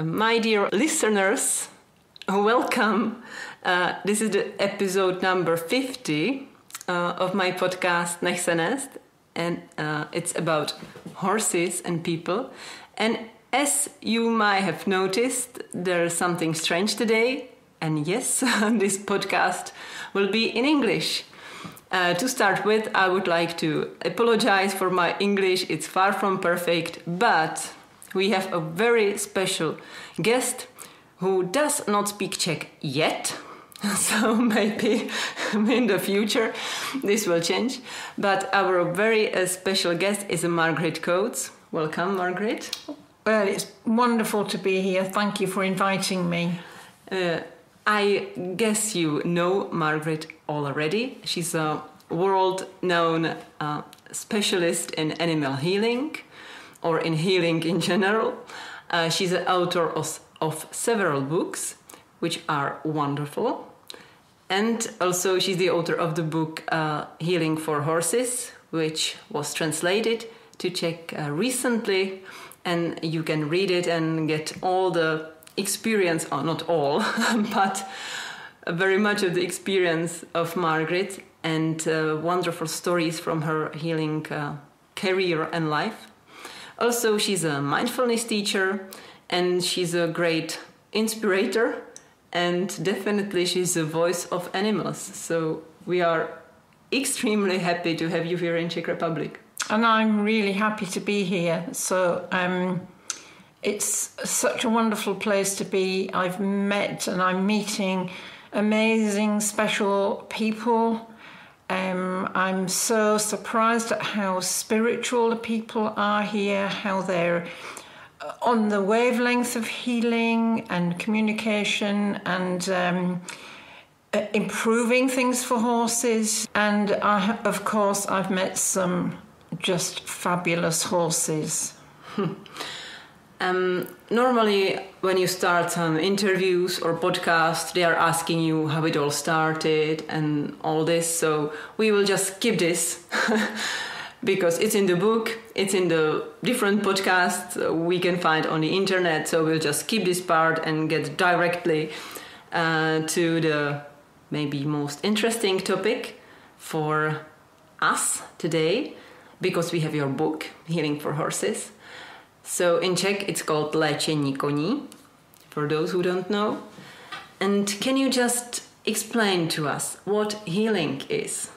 My dear listeners, welcome. This is the episode number 50 of my podcast Nechsenest, and it's about horses and people. And as you might have noticed, there's something strange today. And yes, this podcast will be in English. To start with, I would like to apologize for my English. It's far from perfect, but we have a very special guest who does not speak Czech yet. So maybe in the future this will change. But our very special guest is Margrit Coates. Welcome, Margrit. Well, it's wonderful to be here. Thank you for inviting me. I guess you know Margrit already. She's a world-known specialist in animal healing, or in healing in general. She's the author of several books, which are wonderful. And also she's the author of the book Healing for Horses, which was translated to Czech recently. And you can read it and get all the experience, or not all, but very much of the experience of Margrit and wonderful stories from her healing career and life. Also, she's a mindfulness teacher and she's a great inspirator, and definitely she's the voice of animals. So we are extremely happy to have you here in Czech Republic. And I'm really happy to be here. So it's such a wonderful place to be. I've met and I'm meeting amazing, special people. I'm so surprised at how spiritual the people are here, how they're on the wavelength of healing and communication and improving things for horses. And of course, I've met some just fabulous horses. Normally, when you start some interviews or podcasts, they are asking you how it all started and all this. So we will just skip this because it's in the book, it's in the different podcasts we can find on the internet. So we'll just skip this part and get directly to the maybe most interesting topic for us today, because we have your book, Healing for Horses. So in Czech, it's called Léčení koní, for those who don't know. And can you just explain to us what healing is?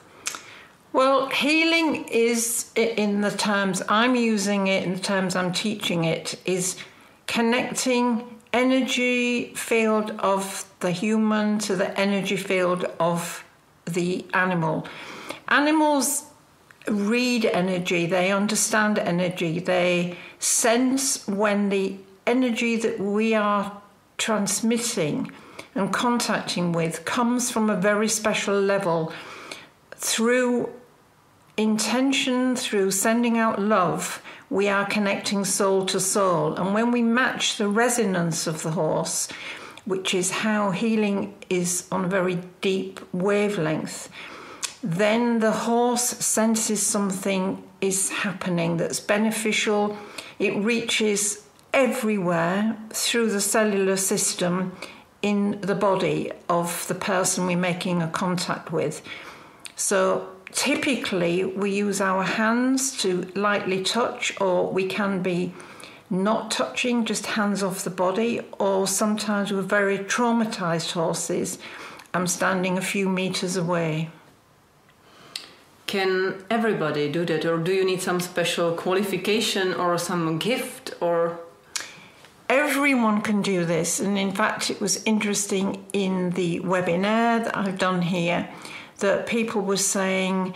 Well, healing is, in the terms I'm using it, in the terms I'm teaching it, is connecting energy field of the human to the energy field of the animal. Animals read energy, they understand energy, they sense when the energy that we are transmitting and contacting with comes from a very special level. Through intention, through sending out love, we are connecting soul to soul. And when we match the resonance of the horse, which is how healing is on a very deep wavelength, then the horse senses something is happening that's beneficial. It reaches everywhere through the cellular system in the body of the person we're making a contact with. So typically we use our hands to lightly touch, or we can be not touching, just hands off the body, or sometimes with very traumatized horses, I'm standing a few meters away. Can everybody do that, or do you need some special qualification or some gift, or? Everyone can do this, and in fact it was interesting in the webinar that I've done here that people were saying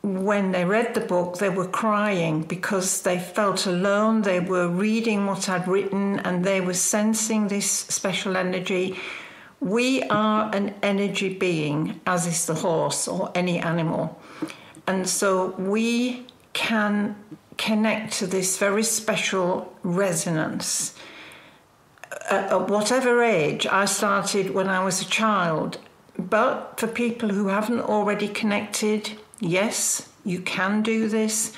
when they read the book they were crying because they felt alone. They were reading what I'd written and they were sensing this special energy. We are an energy being, as is the horse or any animal. And so we can connect to this very special resonance. At whatever age, I started when I was a child. But for people who haven't already connected, yes, you can do this.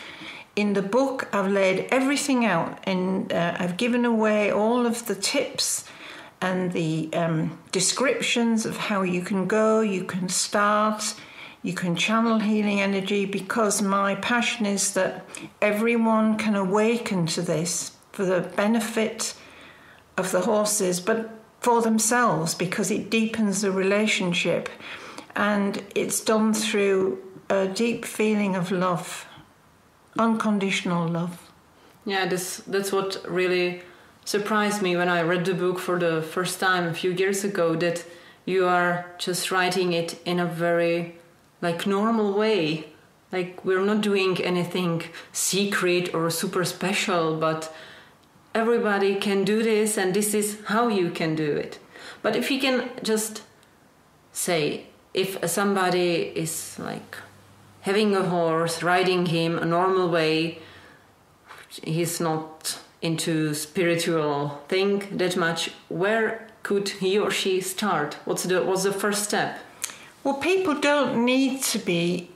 in the book, I've laid everything out, and I've given away all of the tips and the descriptions of how you can go, you can start, you can channel healing energy, because my passion is that everyone can awaken to this for the benefit of the horses, but for themselves, because it deepens the relationship, and it's done through a deep feeling of love, unconditional love. Yeah, that's what really surprised me when I read the book for the first time a few years ago, that you are just writing it in a very normal way. We're not doing anything secret or super special, but everybody can do this, and this is how you can do it. But if you can just say, if somebody is having a horse, riding him a normal way, he's not into spiritual thing that much, where could he or she start? What's the first step? Well, people don't need to be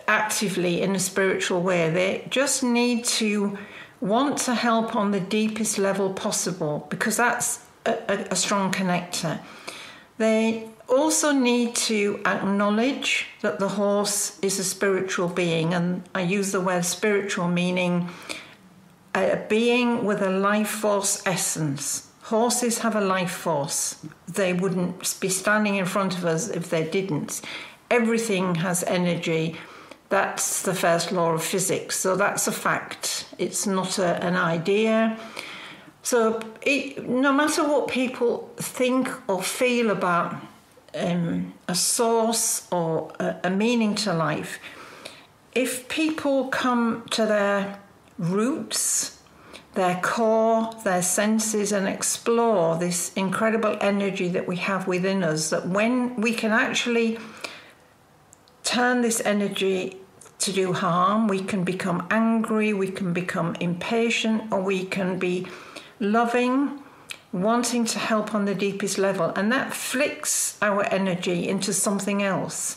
actively in a spiritual way. They just need to want to help on the deepest level possible, because that's a strong connector. They also need to acknowledge that the horse is a spiritual being, and I use the word spiritual meaning a being with a life force essence. Horses have a life force. They wouldn't be standing in front of us if they didn't. Everything has energy. That's the first law of physics. So that's a fact. It's not an idea. So no matter what people think or feel about a source or a meaning to life, if people come to their roots, their core, their senses, and explore this incredible energy that we have within us, that when we can actually turn this energy to do harm, we can become angry, we can become impatient, or we can be loving, wanting to help on the deepest level, and that flicks our energy into something else.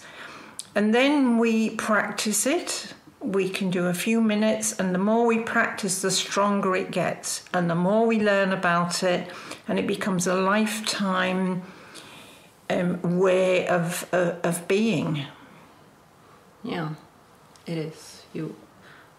And then we practice it. We can do a few minutes, and the more we practice, the stronger it gets, and the more we learn about it, and it becomes a lifetime way of being. Yeah, it is. You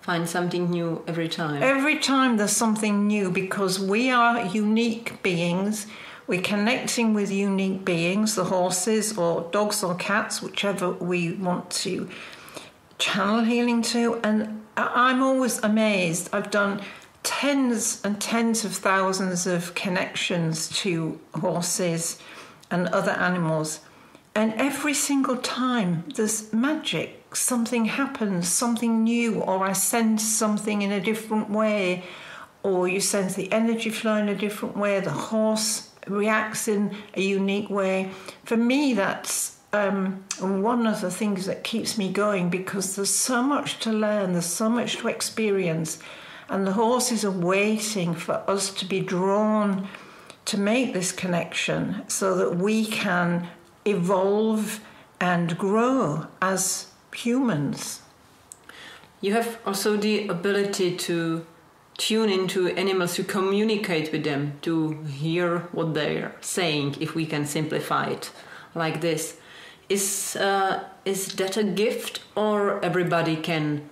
find something new every time. Every time there's something new, because we are unique beings. We're connecting with unique beings, the horses or dogs or cats, whichever we want to channel healing to. And I'm always amazed. I've done tens and tens of thousands of connections to horses and other animals, and every single time there's magic. Something happens, something new, or I sense something in a different way, or you sense the energy flow in a different way, the horse reacts in a unique way. For me, that's one of the things that keeps me going, because there's so much to learn, there's so much to experience, and the horses are waiting for us to be drawn to make this connection so that we can evolve and grow as humans. You have also the ability to tune into animals, to communicate with them, to hear what they're saying, if we can simplify it like this. Is that a gift, or everybody can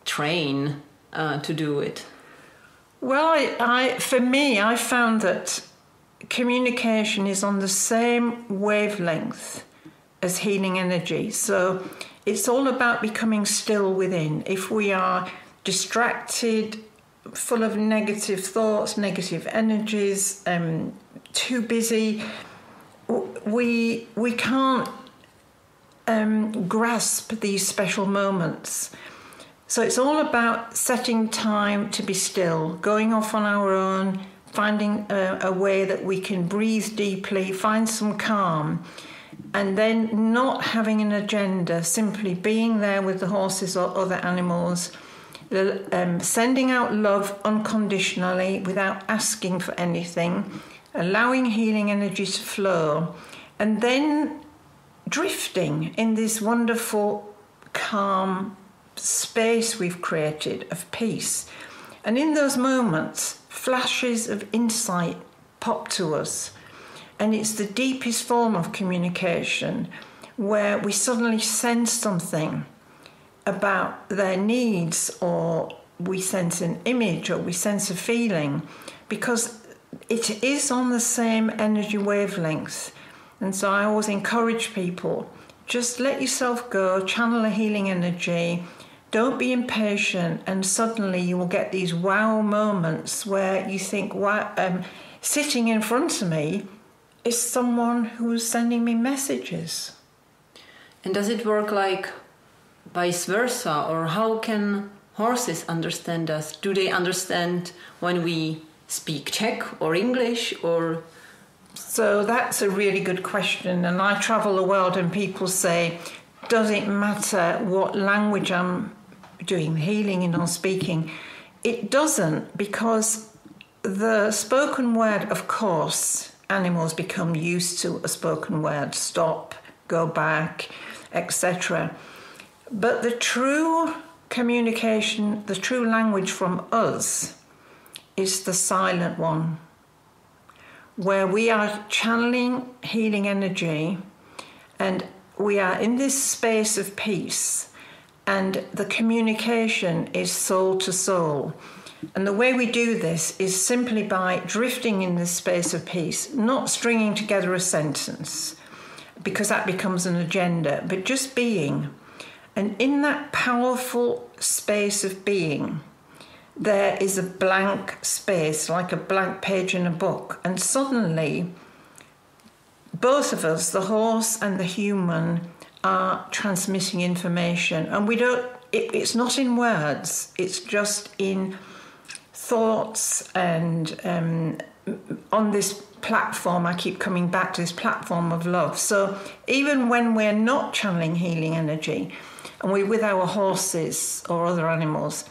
train to do it? Well, for me, I found that communication is on the same wavelength as healing energy. So it's all about becoming still within. If we are distracted, full of negative thoughts, negative energies, too busy, we can't grasp these special moments. So it's all about setting time to be still, going off on our own, finding a way that we can breathe deeply, find some calm, and then not having an agenda, simply being there with the horses or other animals, sending out love unconditionally without asking for anything, allowing healing energy to flow, and then drifting in this wonderful, calm space we've created of peace. And in those moments, flashes of insight pop to us. And it's the deepest form of communication where we suddenly sense something about their needs, or we sense an image, or we sense a feeling, because it is on the same energy wavelength. And so I always encourage people, just let yourself go, channel a healing energy, don't be impatient, and suddenly you will get these wow moments where you think, wow, sitting in front of me is someone who's sending me messages. And does it work like vice versa, or how can horses understand us? Do they understand when we speak Czech or English, or? So that's a really good question, and I travel the world and people say, does it matter what language I'm doing healing in or speaking? It doesn't, because the spoken word, of course, animals become used to a spoken word, stop, go back, etc. But the true communication, the true language from us is the silent one, where we are channeling healing energy and we are in this space of peace, and the communication is soul to soul. And the way we do this is simply by drifting in this space of peace, not stringing together a sentence, because that becomes an agenda, but just being. And in that powerful space of being, there is a blank space, like a blank page in a book. And suddenly, both of us, the horse and the human, are transmitting information. And we don't, it's not in words, it's just in thoughts. And on this platform, I keep coming back to this platform of love. So even when we're not channeling healing energy, and we're with our horses or other animals,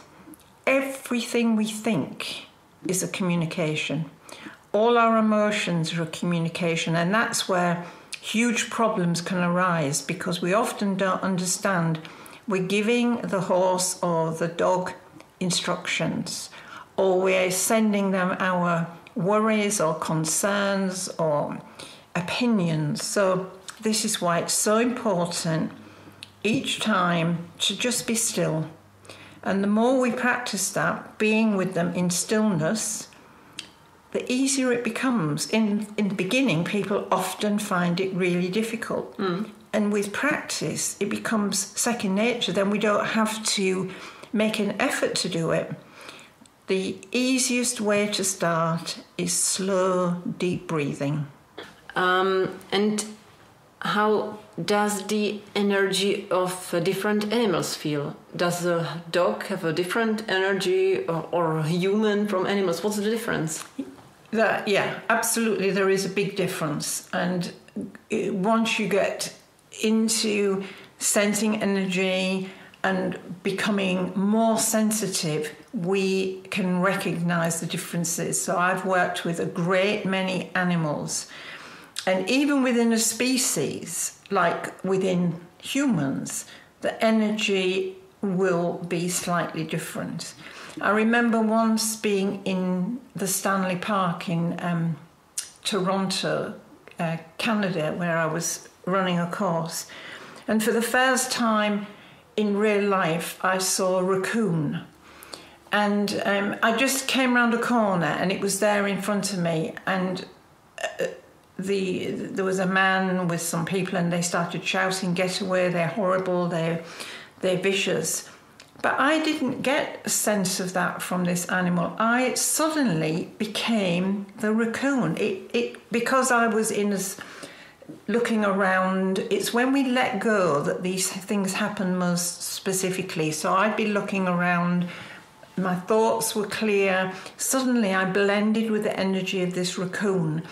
everything we think is a communication. All our emotions are a communication, and that's where huge problems can arise, because we often don't understand. We're giving the horse or the dog instructions, or we're sending them our worries or concerns or opinions. So this is why it's so important each time to just be still. And the more we practice that, being with them in stillness, the easier it becomes. In the beginning, people often find it really difficult. And with practice, it becomes second nature. Then we don't have to make an effort to do it. The easiest way to start is slow, deep breathing. And how does the energy of different animals feel? Does a dog have a different energy, or a human from animals? What's the difference? Yeah, absolutely. There is a big difference. And once you get into sensing energy and becoming more sensitive, we can recognize the differences. So I've worked with a great many animals. And even within a species, like within humans, the energy will be slightly different. I remember once being in the Stanley Park in Toronto, Canada, where I was running a course. And for the first time in real life, I saw a raccoon. And I just came round a corner and it was there in front of me. And there was a man with some people and they started shouting, "Get away, they're horrible, they're vicious." But I didn't get a sense of that from this animal. I suddenly became the raccoon. Because I was looking around, it's when we let go that these things happen most specifically. So I'd be looking around, my thoughts were clear. Suddenly I blended with the energy of this raccoon.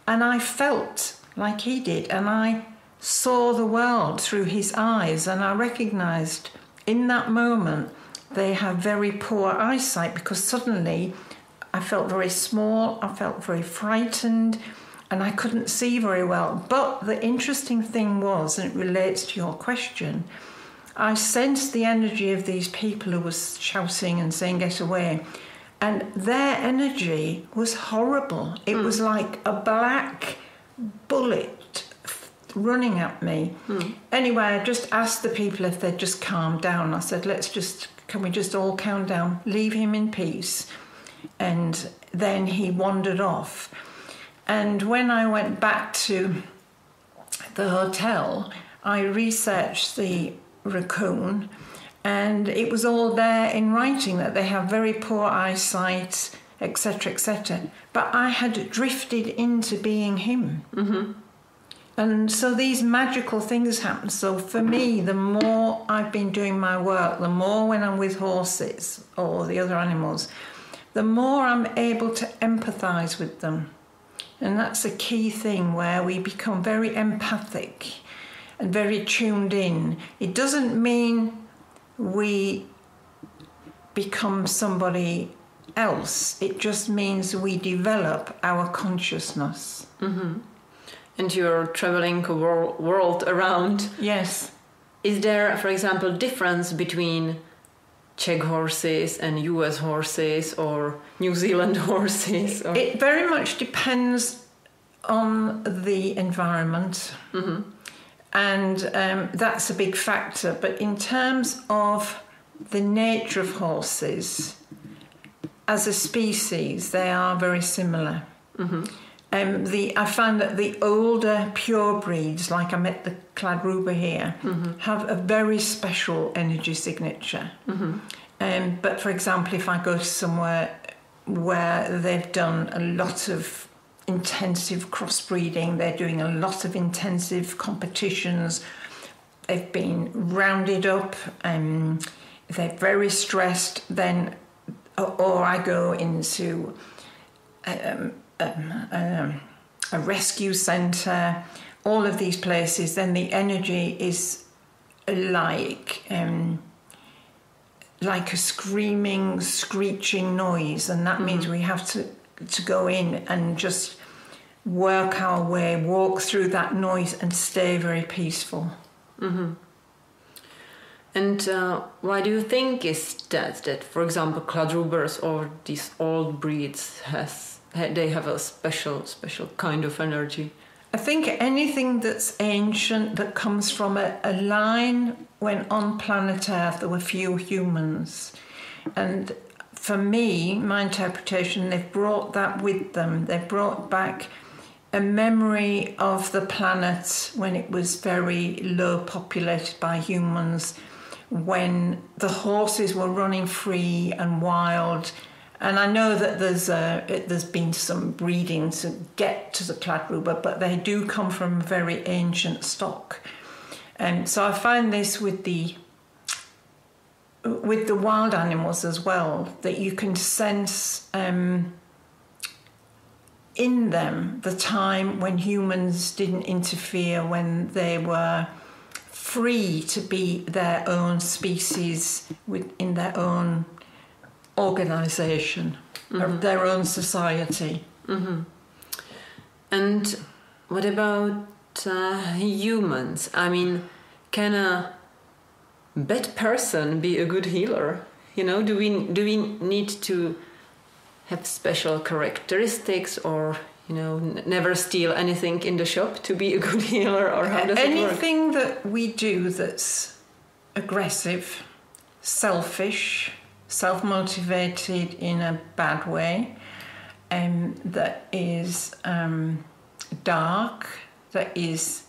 And I felt like he did, and I saw the world through his eyes, and I recognised in that moment they have very poor eyesight, because suddenly I felt very small, I felt very frightened, and I couldn't see very well. But the interesting thing was, and it relates to your question, I sensed the energy of these people who was shouting and saying, "Get away." And their energy was horrible. It was like a black bullet running at me. Anyway, I just asked the people if they'd just calm down. I said, can we just all calm down? Leave him in peace. And then he wandered off. And when I went back to the hotel, I researched the raccoon, and it was all there in writing that they have very poor eyesight, etc., etc. But I had drifted into being him. And so these magical things happen. So for me, the more I've been doing my work, the more when I'm with horses or the other animals, the more I'm able to empathise with them. And that's a key thing, where we become very empathic and very tuned in. It doesn't mean we become somebody else. It just means we develop our consciousness. And you're traveling a world around. Yes. Is there, for example, difference between Czech horses and US horses or New Zealand horses? Or? It very much depends on the environment. And that's a big factor. But in terms of the nature of horses, as a species, they are very similar. I find that the older pure breeds, like I met the Kladruber here, have a very special energy signature. But for example, if I go to somewhere where they've done a lot of intensive crossbreeding, they're doing a lot of intensive competitions, they've been rounded up, they're very stressed, then, or I go into a rescue centre, all of these places, then the energy is like a screaming, screeching noise, and that means we have to go in and just work our way, walk through that noise and stay very peaceful. And why do you think is that, for example, Kladrubers or these old breeds they have a special kind of energy? I think anything that's ancient, that comes from a line when on planet Earth there were few humans. And for me, my interpretation, they've brought that with them. They've brought back a memory of the planet when it was very low populated by humans, when the horses were running free and wild. And I know that there's been some breeding to get to the Kladruber, but they do come from a very ancient stock. And so I find this with the wild animals as well, that you can sense in them the time when humans didn't interfere, when they were free to be their own species in their own organisation, of their own society. And what about humans? I mean, can a bad person be a good healer? You know, do we need to have special characteristics, or never steal anything in the shop to be a good healer, or how does it work? Anything that we do that's aggressive, selfish, self-motivated in a bad way, that is dark, that is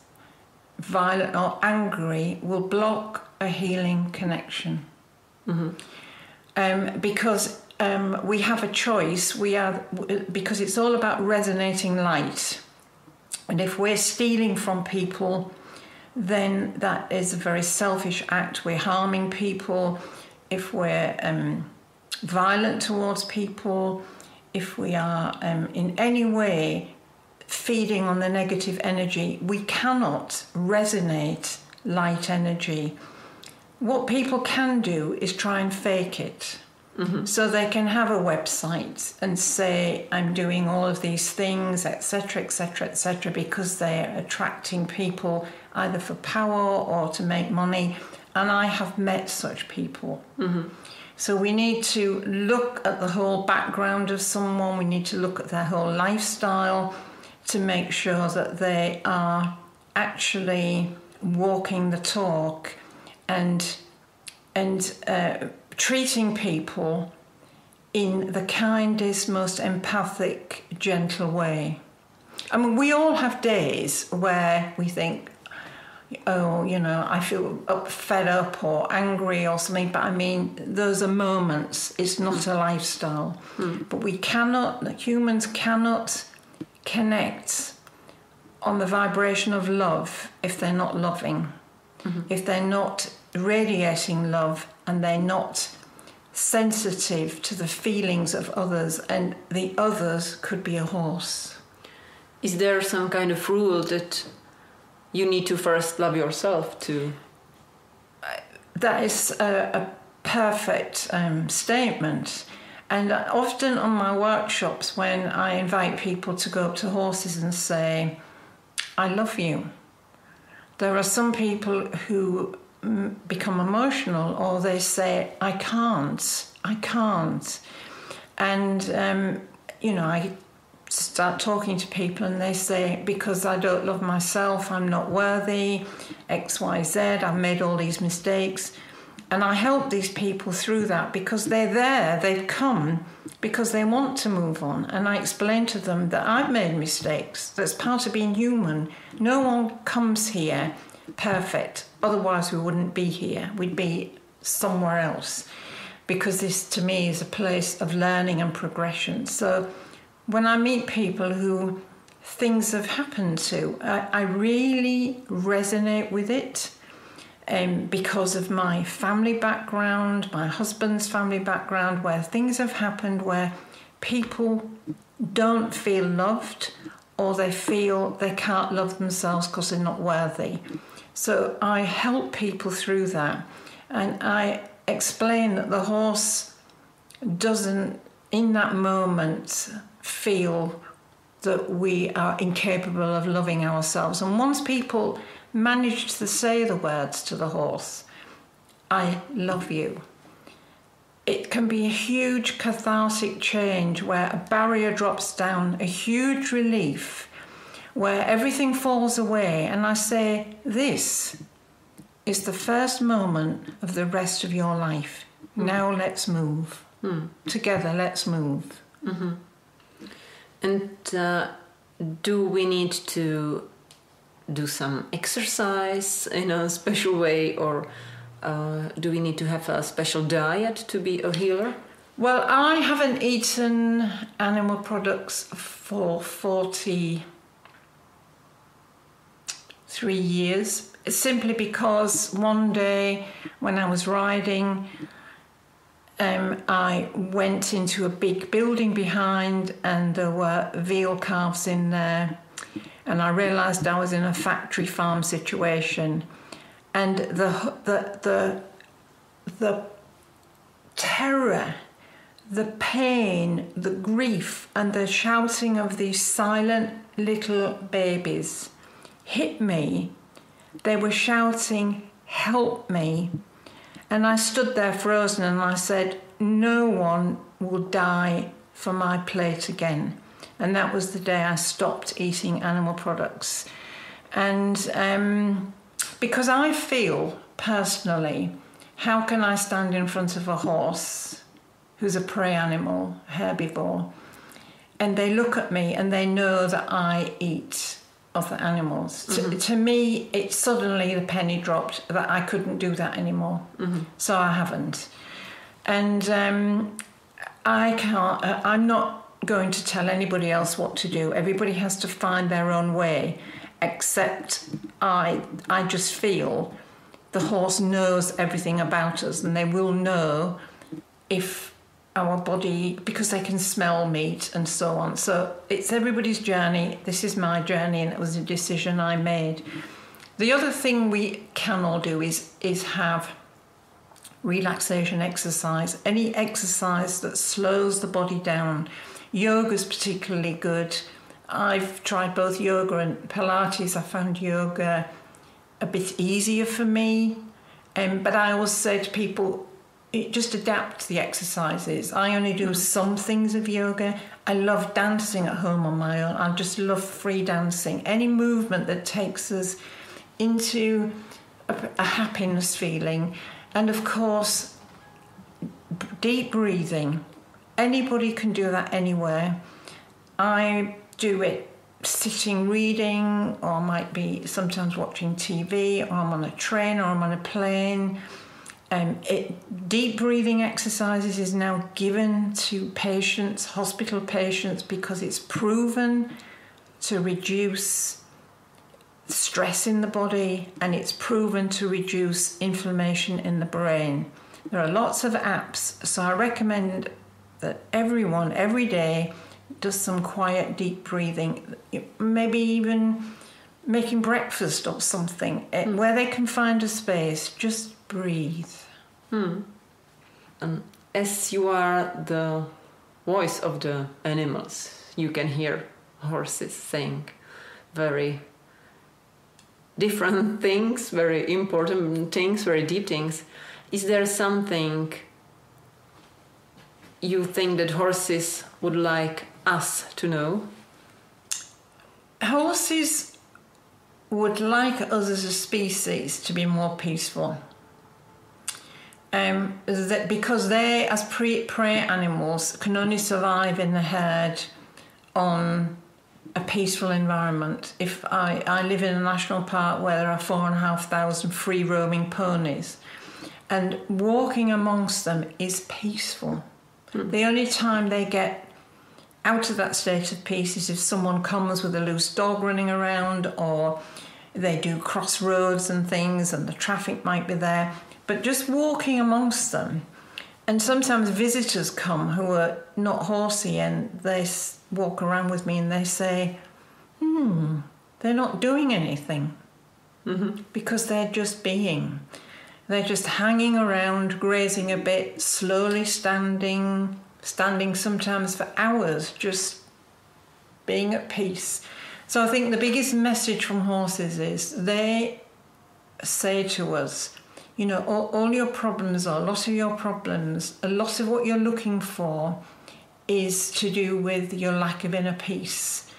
violent or angry, will block a healing connection. Because we have a choice. Because it's all about resonating light, and if we're stealing from people, then that is a very selfish act. We're harming people. If we're violent towards people, if we are in any way feeding on the negative energy, we cannot resonate light energy. What people can do is try and fake it. So they can have a website and say, I'm doing all of these things, etc., etc., etc., because they're attracting people either for power or to make money. and I have met such people. So we need to look at the whole background of someone, we need to look at their whole lifestyle to make sure that they are actually walking the talk and treating people in the kindest, most empathic, gentle way. I mean, we all have days where we think, oh, you know, I feel fed up or angry or something, but I mean, those are moments. It's not a lifestyle. But humans cannot connect on the vibration of love if they're not loving, if they're not radiating love and they're not sensitive to the feelings of others, and the others could be a horse. Is there some kind of rule that you need to first love yourself to? That is a perfect statement. And often on my workshops, when I invite people to go up to horses and say, I love you, there are some people who become emotional, or they say, I can't. And, I start talking to people and they say, because I don't love myself, I'm not worthy, X, Y, Z, I've made all these mistakes. And I help these people through that because they're there, they've come because they want to move on. And I explain to them that I've made mistakes. That's part of being human. No one comes here perfect. Otherwise we wouldn't be here. We'd be somewhere else. Because this, to me, is a place of learning and progression. So when I meet people who things have happened to, I really resonate with it. Because of my family background, my husband's family background, where things have happened where people don't feel loved, or they feel they can't love themselves because they're not worthy. So I help people through that, and I explain that the horse doesn't, in that moment, feel that we are incapable of loving ourselves. And once people manage to say the words to the horse, I love you, it can be a huge cathartic change where a barrier drops down, a huge relief, where everything falls away. And I say, this is the first moment of the rest of your life. Now let's move. Together, let's move. And do we need to do some exercise in a special way, or do we need to have a special diet to be a healer? Well, I haven't eaten animal products for 43 years, simply because one day when I was riding, I went into a big building behind and there were veal calves in there. And I realised I was in a factory farm situation, and the terror, the pain, the grief, and the shouting of these silent little babies hit me. They were shouting, "Help me!" And I stood there frozen, and I said, "No one will die for my plate again." And that was the day I stopped eating animal products. And because I feel personally, how can I stand in front of a horse who's a prey animal, herbivore, and they look at me and they know that I eat other animals. To me, it suddenly, the penny dropped that I couldn't do that anymore. So I haven't. And I can't, I'm not going to tell anybody else what to do. Everybody has to find their own way, except I just feel the horse knows everything about us, and they will know if our body, because they can smell meat and so on. So it's everybody's journey. This is my journey, and it was a decision I made. The other thing we can all do is have relaxation exercise, any exercise that slows the body down. Yoga is particularly good. I've tried both yoga and Pilates. I found yoga a bit easier for me. But I always say to people, just adapt the exercises. I only do some things of yoga. I love dancing at home on my own. I just love free dancing. Any movement that takes us into a happiness feeling. And of course, deep breathing. Anybody can do that anywhere. I do it sitting reading, or I might be sometimes watching TV, or I'm on a train, or I'm on a plane. Deep breathing exercises is now given to patients, hospital patients, because it's proven to reduce stress in the body, and it's proven to reduce inflammation in the brain. There are lots of apps, so I recommend that everyone, every day, does some quiet, deep breathing, maybe even making breakfast or something, where they can find a space, just breathe. As you are the voice of the animals, you can hear horses saying very different things, very important things, very deep things. Is there something you think that horses would like us to know? Horses would like us as a species to be more peaceful. Because they, as prey animals, can only survive in the herd on a peaceful environment. If I live in a national park where there are 4,500 free roaming ponies, and walking amongst them is peaceful. The only time they get out of that state of peace is if someone comes with a loose dog running around, or they do crossroads and things and the traffic might be there. But just walking amongst them, and sometimes visitors come who are not horsey, and they walk around with me and they say, they're not doing anything, because they're just being. They're just hanging around, grazing a bit, slowly standing sometimes for hours, just being at peace. So I think the biggest message from horses is they say to us, you know, all your problems, or a lot of your problems, a lot of what you're looking for is to do with your lack of inner peace.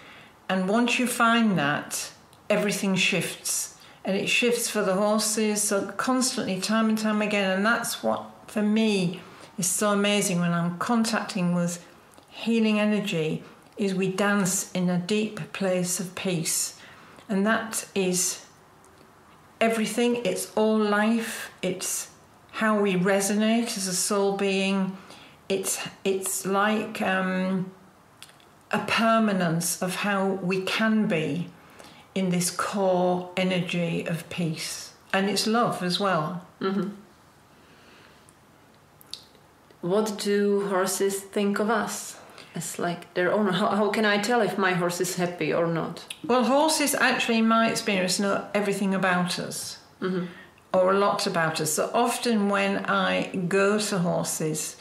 And once you find that, everything shifts. And it shifts for the horses, so constantly, time and time again. And that's what, for me, is so amazing when I'm contacting with healing energy, is we dance in a deep place of peace. And that is everything. It's all life. It's how we resonate as a soul being. It's like a permanence of how we can be in this core energy of peace. And it's love as well. What do horses think of us? It's like their owner. How can I tell if my horse is happy or not? Well, horses actually, in my experience, know everything about us, or a lot about us. So often when I go to horses,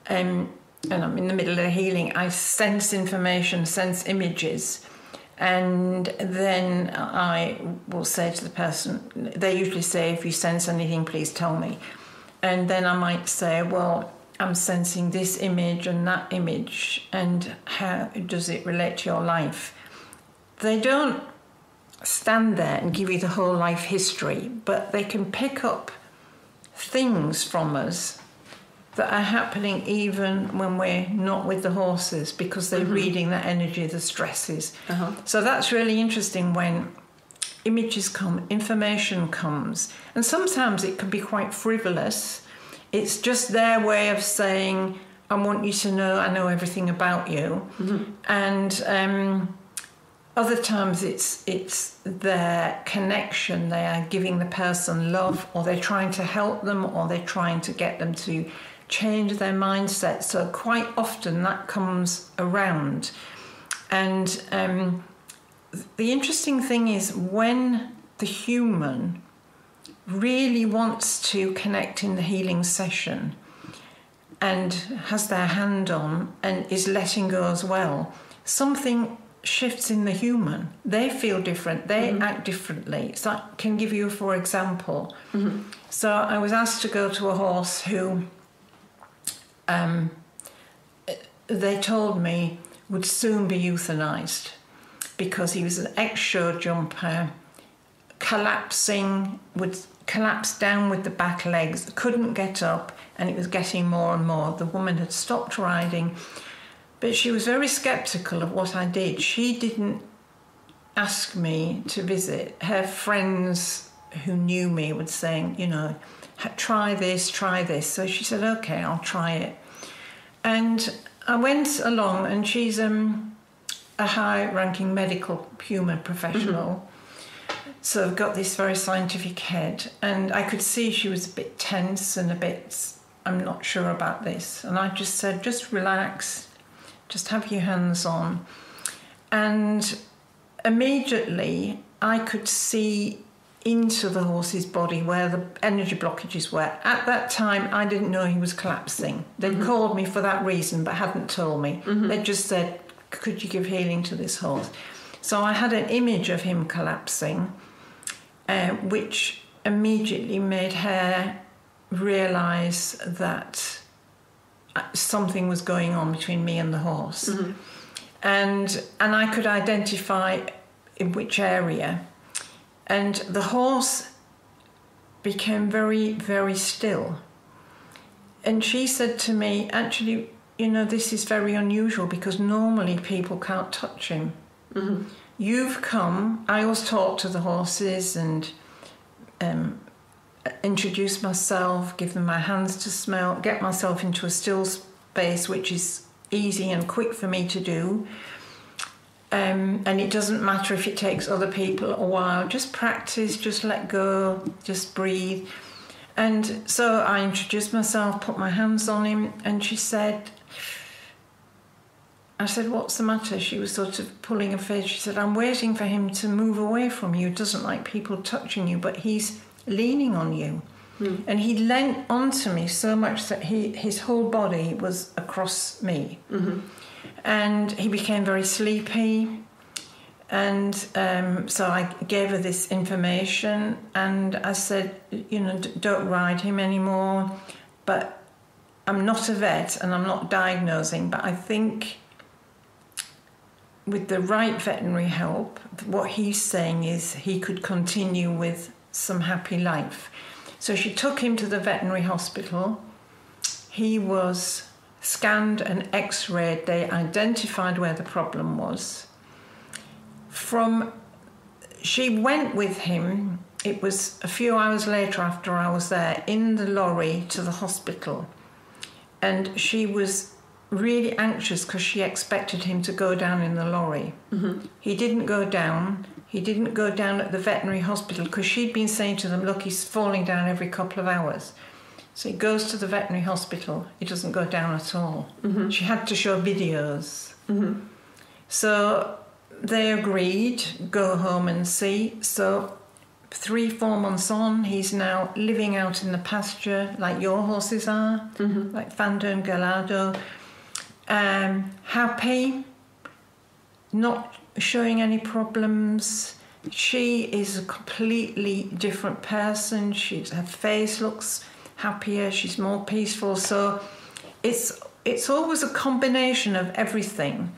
and I'm in the middle of healing, I sense information, sense images, and then I will say to the person, they usually say, if you sense anything, please tell me. And then I might say, well, I'm sensing this image and that image, and how does it relate to your life? They don't stand there and give you the whole life history, but they can pick up things from us that are happening even when we're not with the horses, because they're reading that energy, the stresses. So that's really interesting when images come, information comes, and sometimes it can be quite frivolous. It's just their way of saying, I want you to know I know everything about you. And other times it's their connection. They are giving the person love, or they're trying to help them, or they're trying to get them to change their mindset. So quite often that comes around. And the interesting thing is when the human really wants to connect in the healing session and has their hand on and is letting go as well, something shifts in the human. They feel different. They act differently. So I can give you, for example. So I was asked to go to a horse who they told me would soon be euthanized because he was an ex-show jumper, would collapse down with the back legs, couldn't get up, and it was getting more and more. The woman had stopped riding, but she was very sceptical of what I did. She didn't ask me to visit. Her friends who knew me were saying, you know, try this, try this. So she said, okay, I'll try it. And I went along, and she's a high-ranking medical human professional. So I've got this very scientific head, and I could see she was a bit tense and a bit, I'm not sure about this. And I just said, just relax, just have your hands on. And immediately I could see into the horse's body where the energy blockages were. At that time, I didn't know he was collapsing. They'd called me for that reason, but hadn't told me. They just said, could you give healing to this horse? So I had an image of him collapsing, which immediately made her realise that something was going on between me and the horse. And I could identify in which area. And the horse became very, very still. And she said to me, actually, you know, this is very unusual because normally people can't touch him. You've come, I always talk to the horses and introduce myself, give them my hands to smell, get myself into a still space, which is easy and quick for me to do. And it doesn't matter if it takes other people a while. Just practice, just let go, just breathe. And so I introduced myself, put my hands on him, and she said, I said, what's the matter? She was sort of pulling her face. She said, I'm waiting for him to move away from you. He doesn't like people touching you, but he's leaning on you. And he leant onto me so much that his whole body was across me. And he became very sleepy. And so I gave her this information, and I said, you know, don't ride him anymore. But I'm not a vet and I'm not diagnosing, but I think with the right veterinary help, what he's saying is he could continue with some happy life. So she took him to the veterinary hospital. He was scanned and x-rayed. They identified where the problem was. She went with him, it was a few hours later after I was there, in the lorry to the hospital. And she was really anxious because she expected him to go down in the lorry. He didn't go down. He didn't go down at the veterinary hospital because she'd been saying to them, look, he's falling down every couple of hours. So he goes to the veterinary hospital. He doesn't go down at all. She had to show videos. So they agreed, go home and see. So 3-4 months on, he's now living out in the pasture like your horses are, like Fando and Gallardo. Happy, not showing any problems. She is a completely different person. Her face looks happier, she's more peaceful. So it's always a combination of everything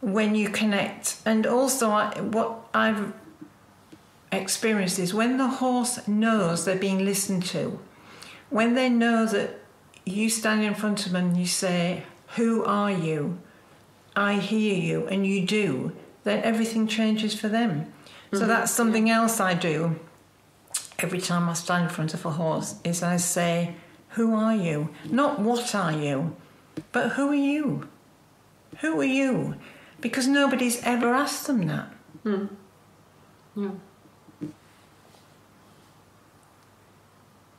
when you connect. And also what I've experienced is when the horse knows they're being listened to, when they know that you stand in front of them and you say, who are you? I hear you, and you do, then everything changes for them. So that's something else I do every time I stand in front of a horse, is I say, who are you? Not what are you, but who are you? Who are you? Because nobody's ever asked them that.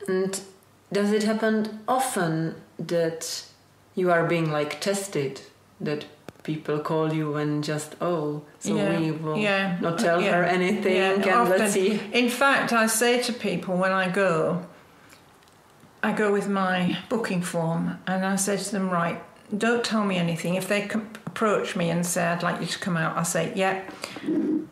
And does it happen often that you are being like tested, that people call you and just, we will not tell her anything, and often, let's see. In fact, I say to people when I go with my booking form, and I say to them, right, don't tell me anything. If they approach me and say, I'd like you to come out, I say, yeah,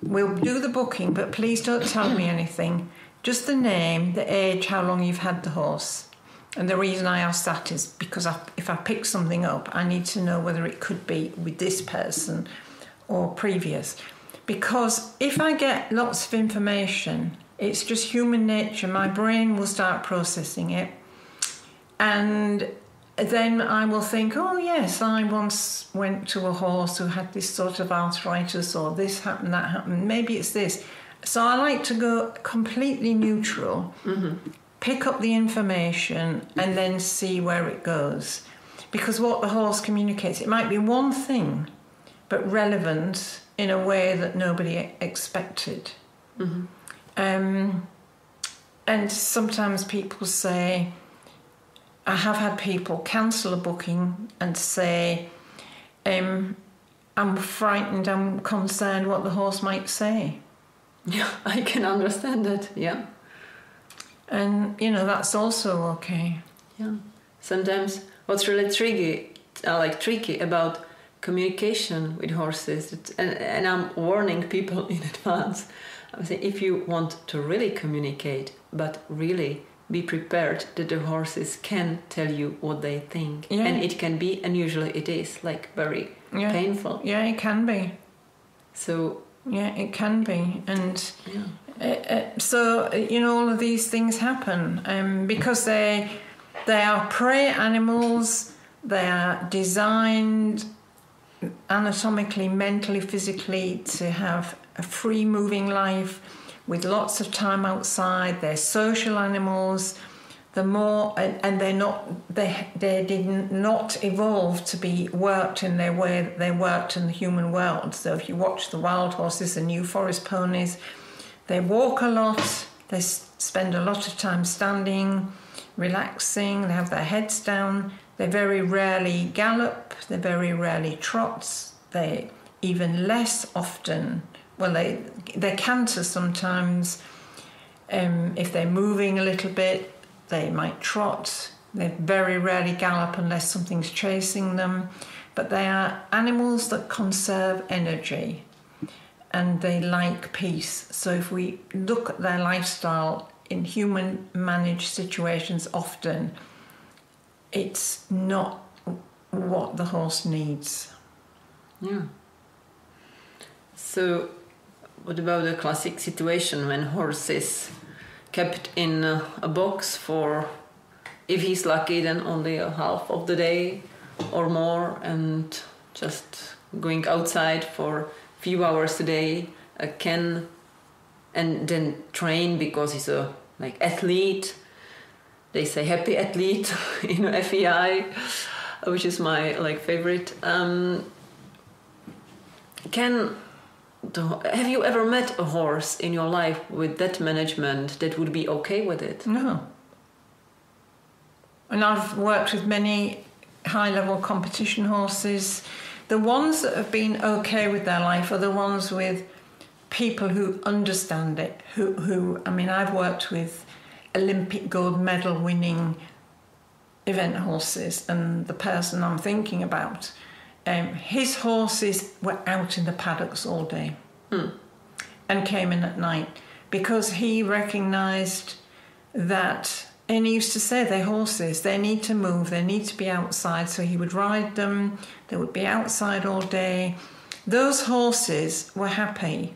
we'll do the booking, but please don't tell me anything. Just the name, the age, how long you've had the horse. And the reason I ask that is because if I pick something up, I need to know whether it could be with this person or previous. Because if I get lots of information, it's just human nature. My brain will start processing it. And then I will think, oh, yes, I once went to a horse who had this sort of arthritis, or this happened, that happened. Maybe it's this. So I like to go completely neutral, pick up the information, and then see where it goes. Because what the horse communicates, it might be one thing, but relevant in a way that nobody expected. And sometimes people say, I have had people cancel a booking and say, I'm frightened, I'm concerned what the horse might say. Yeah, I can understand that, yeah. And, that's also okay. Yeah. Sometimes what's really tricky about communication with horses, and I'm warning people in advance, I'm saying if you want to really communicate, but really be prepared that the horses can tell you what they think. Yeah. And it can be, and usually it is, very painful. Yeah, it can be. So... Yeah, it can be. And so, all of these things happen because they are prey animals. They are designed anatomically, mentally, physically to have a free-moving life with lots of time outside. They're social animals. And they did not evolve to be worked in their way that they worked in the human world. So if you watch the wild horses, the new forest ponies, they walk a lot, they spend a lot of time standing, relaxing, they have their heads down, they very rarely gallop, they very rarely trot, they even less often, they canter sometimes. If they're moving a little bit, they might trot. They very rarely gallop unless something's chasing them. But they are animals that conserve energy and they like peace. So if we look at their lifestyle in human-managed situations often, it's not what the horse needs. Yeah. So what about the classic situation when horses kept in a box for, if he's lucky, then only a half of the day or more, and just going outside for a few hours a day, and then train because he's a athlete. They say happy athlete, FEI, which is my favorite. Have you ever met a horse in your life with that management that would be okay with it? No. And I've worked with many high-level competition horses. The ones that have been okay with their life are the ones with people who understand it. I've worked with Olympic gold medal winning event horses, and the person I'm thinking about, his horses were out in the paddocks all day and came in at night because he recognised that, and he used to say they're horses, they need to move, they need to be outside, so he would ride them, they would be outside all day. Those horses were happy.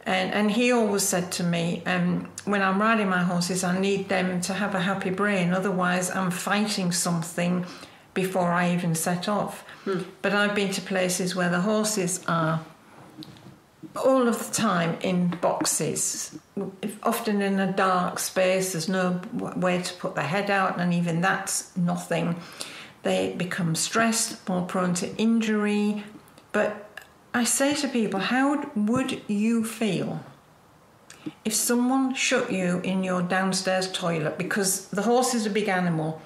And he always said to me, when I'm riding my horses, I need them to have a happy brain, otherwise I'm fighting something before I even set off. But I've been to places where the horses are all of the time in boxes, often in a dark space. There's no way to put their head out, and even that's nothing. They become stressed, more prone to injury. But I say to people, how would you feel if someone shut you in your downstairs toilet? Because the horse is a big animal.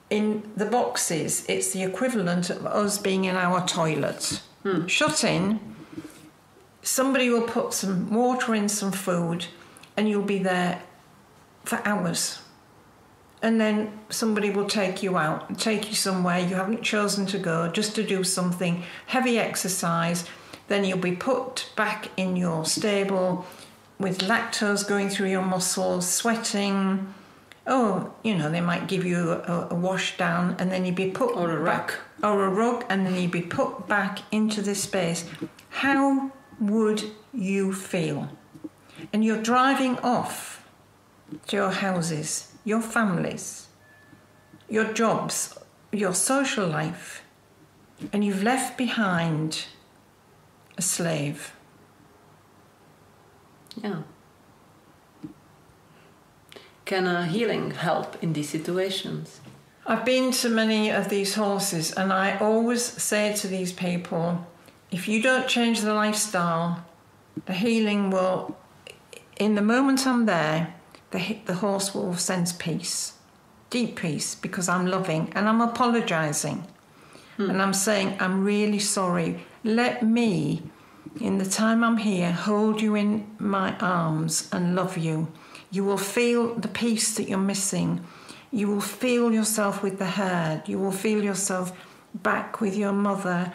In the boxes, it's the equivalent of us being in our toilet. Shut in, somebody will put some water in, some food, and you'll be there for hours. and then somebody will take you out and take you somewhere you haven't chosen to go, just to do something, heavy exercise. Then you'll be put back in your stable with lactose going through your muscles, sweating. Oh, they might give you a wash down, and then you'd be put or a rug, and then you'd be put back into this space. How would you feel? And you're driving off to your houses, your families, your jobs, your social life, and you've left behind a slave. Yeah. Can healing help in these situations? I've been to many of these horses, and I always say to these people, if you don't change the lifestyle, the healing will, in the moment I'm there, the horse will sense peace, deep peace, because I'm loving and I'm apologising. And I'm saying, I'm really sorry. Let me, in the time I'm here, hold you in my arms and love you. You will feel the peace that you're missing. You will feel yourself with the herd. You will feel yourself back with your mother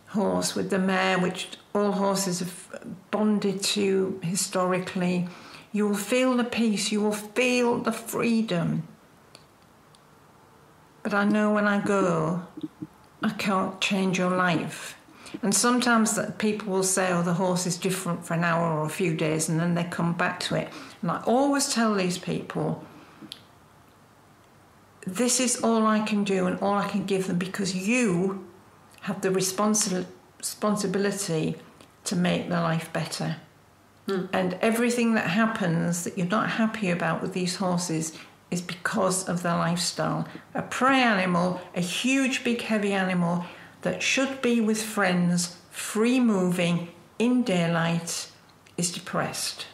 horse, with the mare, which all horses have bonded to historically. You will feel the peace. You will feel the freedom. But I know when I go, I can't change your life. And sometimes that people will say, oh, the horse is different for an hour or a few days, and then they come back to it. And I always tell these people, this is all I can do and all I can give them, because you have the responsibility to make their life better. And everything that happens that you're not happy about with these horses is because of their lifestyle. A prey animal, a huge, big, heavy animal that should be with friends, free moving, in daylight, is depressed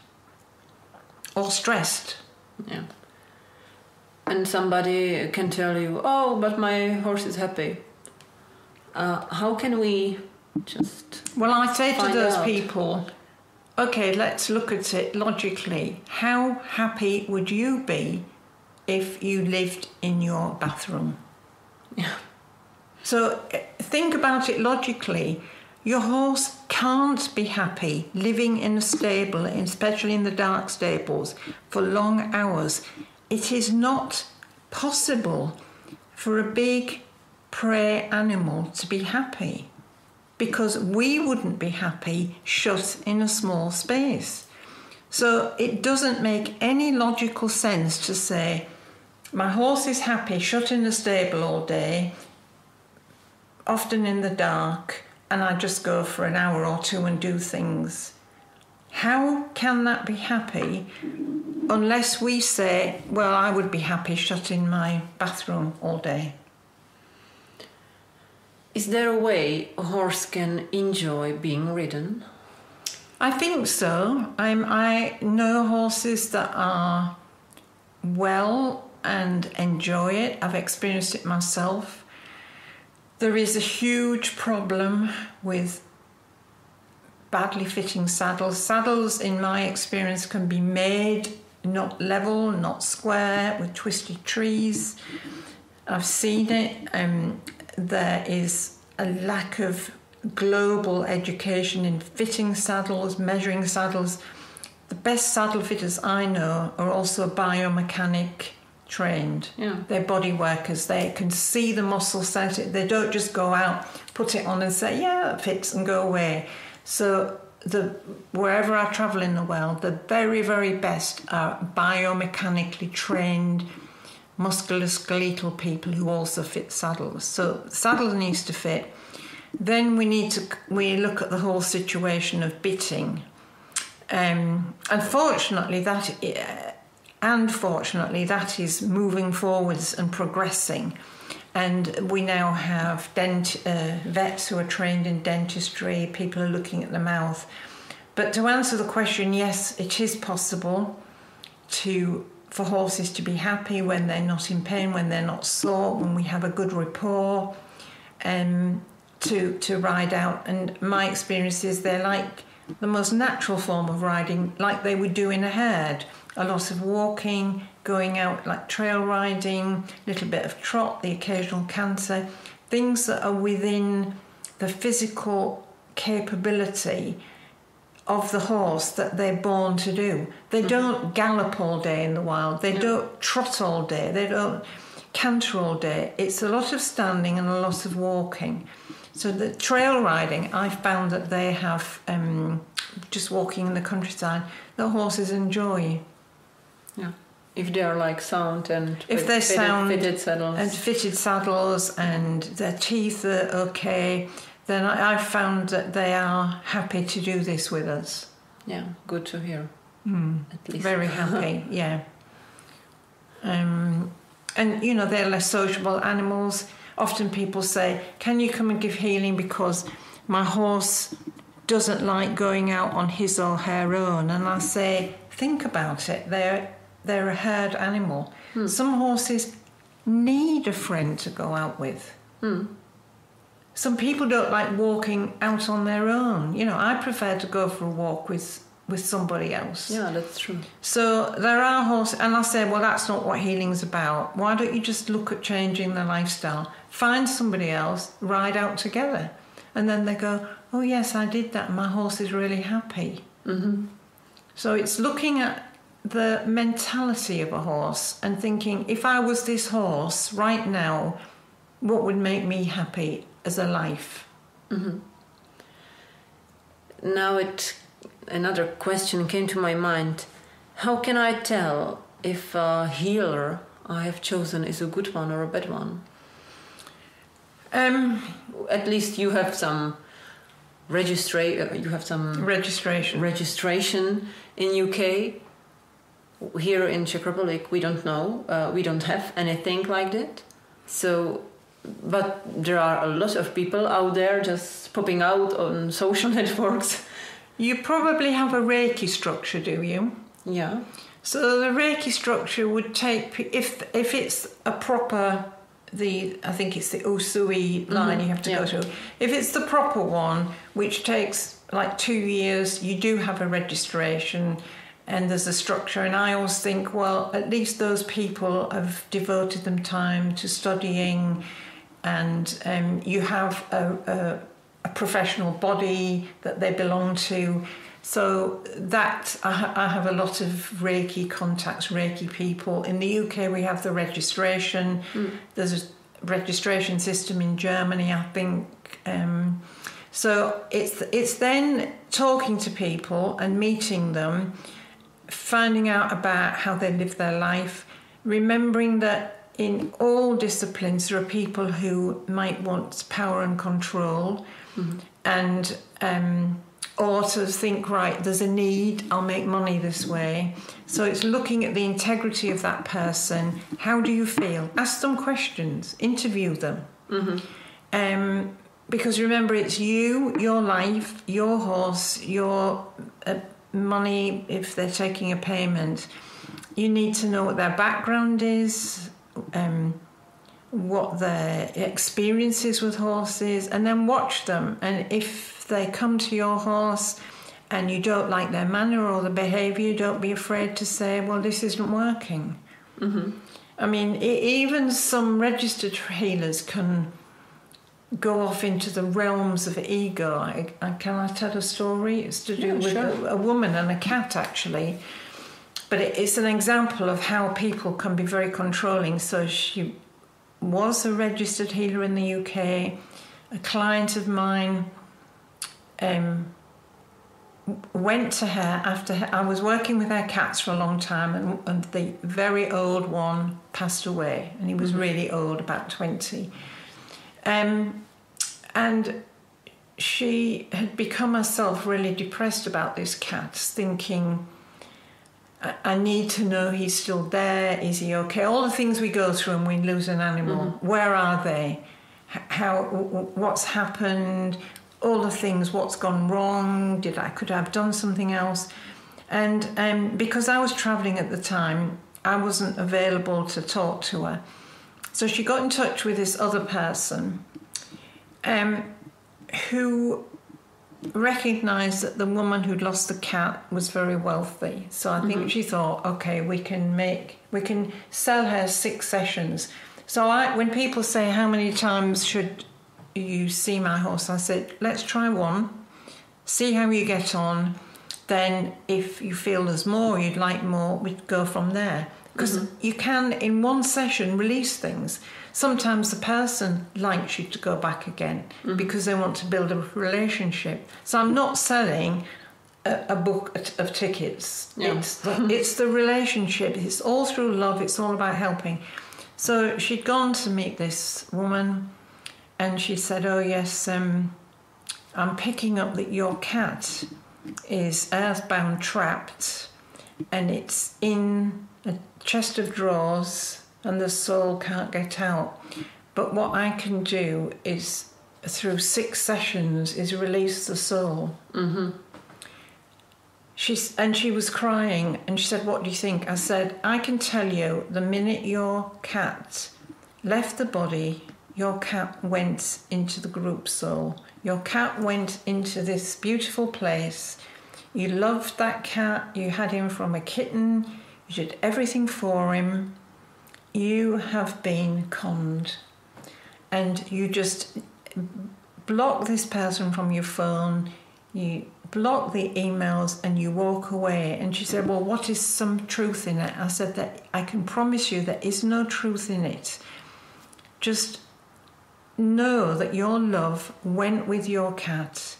or stressed. Yeah. And somebody can tell you, oh, but my horse is happy. How can we just... Well, I say to those out? people, okay, let's look at it logically. How happy would you be if you lived in your bathroom? Yeah. So think about it logically. Your horse can't be happy living in a stable, especially in the dark stables, for long hours. It is not possible for a big prey animal to be happy, because we wouldn't be happy shut in a small space. So it doesn't make any logical sense to say, my horse is happy shut in the stable all day, often in the dark, and I just go for an hour or two and do things. How can that be happy unless we say, well, I would be happy shut in my bathroom all day? Is there a way a horse can enjoy being ridden? I think so. I know horses that are well and enjoy it. I've experienced it myself. There is a huge problem with badly fitting saddles. Saddles, in my experience, can be made not level, not square, with twisted trees. I've seen it. There is a lack of global education in fitting saddles, measuring saddles. The best saddle fitters I know are also biomechanic trained. Yeah. They're body workers. They can see the muscle set. They don't just go out, put it on and say, yeah, it fits, and go away. So wherever I travel in the world, the very, very best are biomechanically trained, musculoskeletal people who also fit saddles. So saddle needs to fit. Then we look at the whole situation of bitting. Unfortunately, that is moving forwards and progressing. And we now have vets who are trained in dentistry. People are looking at the mouth. But to answer the question, yes, it is possible for horses to be happy when they're not in pain, when they're not sore, when we have a good rapport, to ride out. And my experience is they're like the most natural form of riding, like they would do in a herd. A lot of walking, going out like trail riding, a little bit of trot, the occasional canter, things that are within the physical capability of the horse that they're born to do. They don't gallop all day in the wild. They don't trot all day. They don't canter all day. It's a lot of standing and a lot of walking. So the trail riding, I found that they have, just walking in the countryside, the horses enjoy. Yeah. If they're like sound and if they're fitted saddles. And fitted saddles and their teeth are okay, then I've found that they are happy to do this with us. Yeah, good to hear. At least. Very happy, yeah. And, you know, they're less sociable animals. Often people say, can you come and give healing because my horse doesn't like going out on his or her own? And I say, think about it. They're a herd animal. Some horses need a friend to go out with. Some people don't like walking out on their own. You know, I prefer to go for a walk with somebody else. Yeah, that's true. So there are horses, and I say, well, that's not what healing's about. Why don't you just look at changing the lifestyle? Find somebody else, ride out together. And then they go, oh, yes, I did that. My horse is really happy. So it's looking at the mentality of a horse and thinking, if I was this horse right now, what would make me happy as a life? Now another question came to my mind. How can I tell if a healer I have chosen is a good one or a bad one? At least you have some registration in UK. Here in Czech Republic, we don't know. We don't have anything like that. So, but there are a lot of people out there just popping out on social networks. You probably have a Reiki structure, do you? Yeah. So the Reiki structure would take, if it's a proper, I think it's the Usui line you have to go to. If it's the proper one, which takes like 2 years, you do have a registration and there's a structure. And I always think, well, at least those people have devoted them time to studying, and you have a professional body that they belong to. So that I have a lot of Reiki contacts, Reiki people. In the UK, we have the registration. There's a registration system in Germany, I think. So it's then talking to people and meeting them, finding out about how they live their life, remembering that in all disciplines there are people who might want power and control, and or to think, right, there's a need, I'll make money this way. So it's looking at the integrity of that person. How do you feel? Ask them questions, interview them. Because remember, it's you, your life, your horse, your money, if they're taking a payment. You need to know what their background is, what their experience is with horses, and then watch them. And if they come to your horse and you don't like their manner or the behaviour, don't be afraid to say, well, this isn't working. I mean, even some registered healers can go off into the realms of ego. Can I tell a story? It's to do with a woman and a cat, actually. But it's an example of how people can be very controlling. So she was a registered healer in the UK. A client of mine went to her after I was working with her cats for a long time, and the very old one passed away, and he was really old, about 20. And she had become herself really depressed about this cat, thinking, I need to know he's still there. Is he okay? All the things we go through when we lose an animal. Where are they? What's happened? All the things. What's gone wrong? Could I have done something else? And because I was travelling at the time, I wasn't available to talk to her. So she got in touch with this other person, who recognised that the woman who'd lost the cat was very wealthy. So I think she thought, okay, we can sell her 6 sessions. So when people say, how many times should you see my horse? I said, let's try 1, see how you get on. Then if you feel there's more, you'd like more, we'd go from there. Because you can, in 1 session, release things. Sometimes the person likes you to go back again because they want to build a relationship. So I'm not selling a book of tickets. Yeah. It's the relationship. It's all through love. It's all about helping. So she'd gone to meet this woman and she said, oh, yes, I'm picking up that your cat is earthbound trapped and it's in a chest of drawers and the soul can't get out. But what I can do is, through 6 sessions, is release the soul. She was crying and she said, what do you think? I said, I can tell you the minute your cat left the body, your cat went into the group soul. Your cat went into this beautiful place. You loved that cat. You had him from a kitten. You did everything for him. You have been conned. And you just block this person from your phone. You block the emails and you walk away. And she said, well, what is some truth in it? I said, that I can promise you there is no truth in it. Just know that your love went with your cat.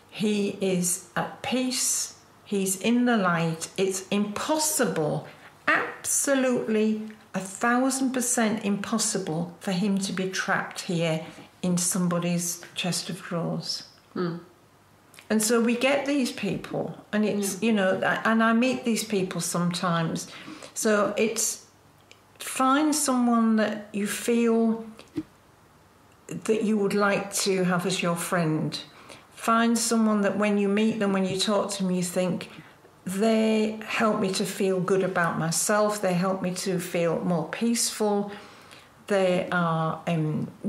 He is at peace. He's in the light. It's impossible, absolutely 1,000% impossible for him to be trapped here in somebody's chest of drawers. And so we get these people, and it's, you know, and I meet these people sometimes. So it's find someone that you feel that you would like to have as your friend. Find someone that when you meet them, when you talk to them, you think, they help me to feel good about myself. They help me to feel more peaceful. They are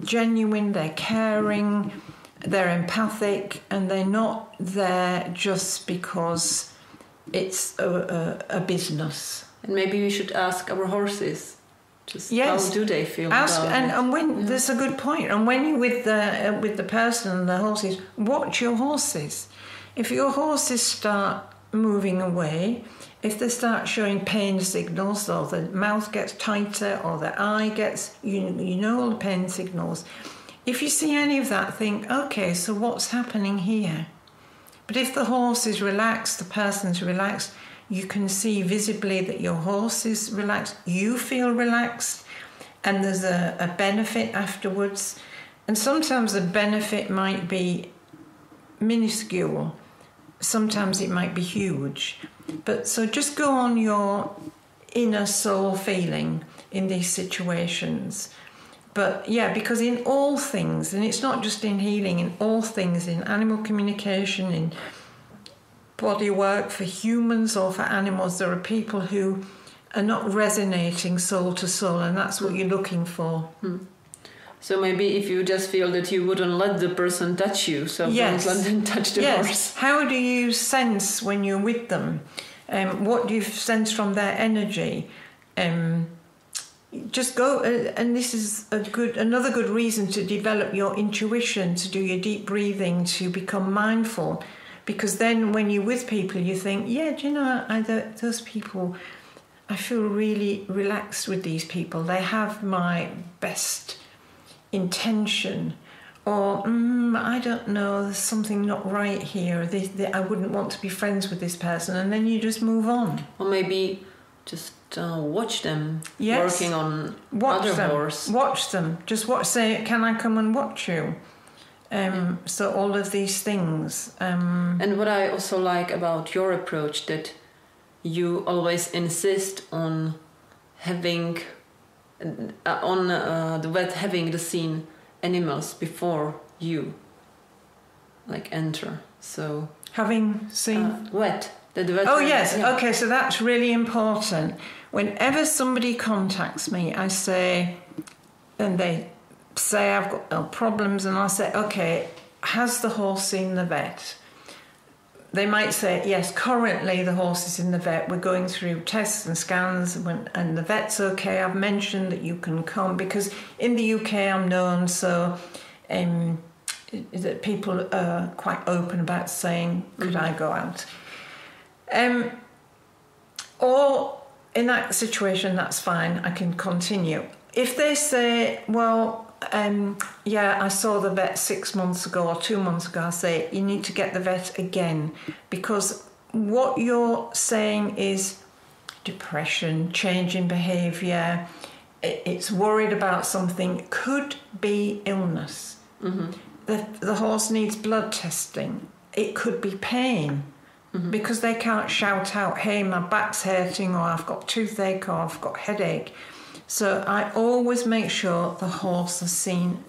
genuine, they're caring, they're empathic, and they're not there just because it's a business. And maybe we should ask our horses. Just yes. How do they feel Ask, about and when that's a good point. And when you're with the person and the horses, watch your horses. If your horses start moving away, if they start showing pain signals, or the mouth gets tighter, or the eye gets, you know all the pain signals. If you see any of that, think, okay, so what's happening here? But if the horse is relaxed, the person's relaxed, you can see visibly that your horse is relaxed, you feel relaxed, and there's a benefit afterwards. And sometimes the benefit might be minuscule, sometimes it might be huge. But so just go on your inner soul feeling in these situations. But yeah, because in all things, and it's not just in healing, in all things, in animal communication, in body work for humans or for animals, there are people who are not resonating soul to soul, and that's what you're looking for. So maybe if you just feel that you wouldn't let the person touch you, so don't let them touch the horse. How do you sense when you're with them? What do you sense from their energy? Just go, and this is another good reason to develop your intuition, to do your deep breathing, to become mindful. Because then when you're with people, you think, yeah, do you know, those people, I feel really relaxed with these people. They have my best intention. Or, I don't know, there's something not right here. I wouldn't want to be friends with this person. And then you just move on. Or maybe just watch them working on other horse. Watch them. Just say, can I come and watch you? So all of these things. And what I also like about your approach, that you always insist on having the vet having the seen animals before you enter. So having seen vet. The vet. Oh yes. Yeah. Okay. So that's really important. Whenever somebody contacts me, I say, and they say I've got problems, and I say, okay, has the horse seen the vet? they might say, yes, currently the horse is in the vet. We're going through tests and scans, and the vet's okay. I've mentioned that you can come, because in the UK I'm known, so that people are quite open about saying, could I go out? Or in that situation, that's fine, I can continue. If they say, well, yeah, I saw the vet 6 months ago or 2 months ago, I say, you need to get the vet again, because what you're saying is depression, change in behaviour, it's worried about something, could be illness. Mm-hmm. The horse needs blood testing. It could be pain, mm-hmm. because they can't shout out, hey, my back's hurting, or I've got toothache, or I've got headache. So I always make sure the horse has seen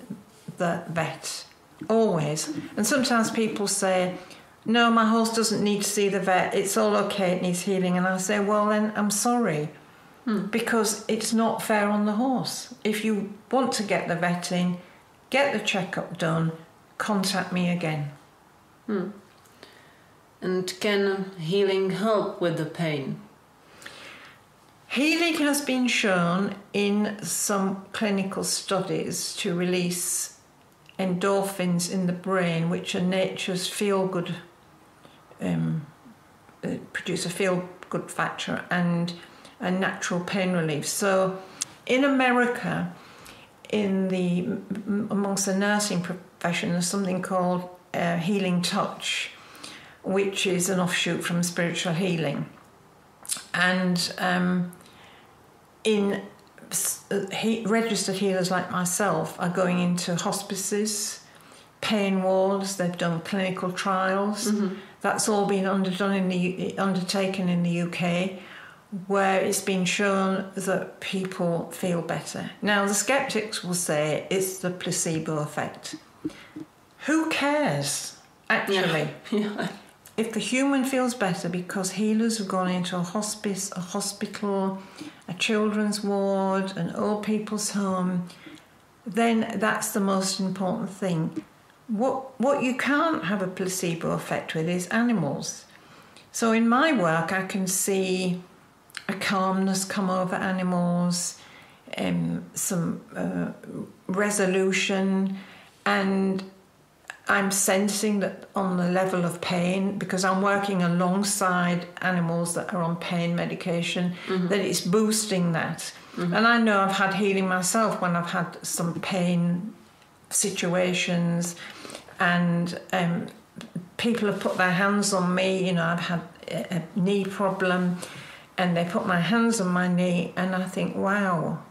the vet, always. And sometimes people say, no, my horse doesn't need to see the vet, it's all okay, it needs healing. And I say, well then, I'm sorry, because it's not fair on the horse. If you want to get the vet in, get the checkup done, contact me again. And can healing help with the pain? Healing has been shown in some clinical studies to release endorphins in the brain, which are nature's feel-good, produce a feel-good factor and a natural pain relief. So in America, amongst the nursing profession, there's something called healing touch, which is an offshoot from spiritual healing. And registered healers like myself are going into hospices, pain wards. They've done clinical trials. Mm-hmm. That's all been undertaken in the UK, where it's been shown that people feel better. Now, the skeptics will say it's the placebo effect. Who cares, actually? Yeah. If the human feels better because healers have gone into a hospice, a hospital, a children's ward, an old people's home, then that's the most important thing. What you can't have a placebo effect with is animals. So in my work, I can see a calmness come over animals, some resolution, and I'm sensing that on the level of pain, because I'm working alongside animals that are on pain medication, mm-hmm. that it's boosting that. Mm-hmm. And I know I've had healing myself when I've had some pain situations, and people have put their hands on me. You know, I've had a knee problem, and they put my hands on my knee, and I think, wow,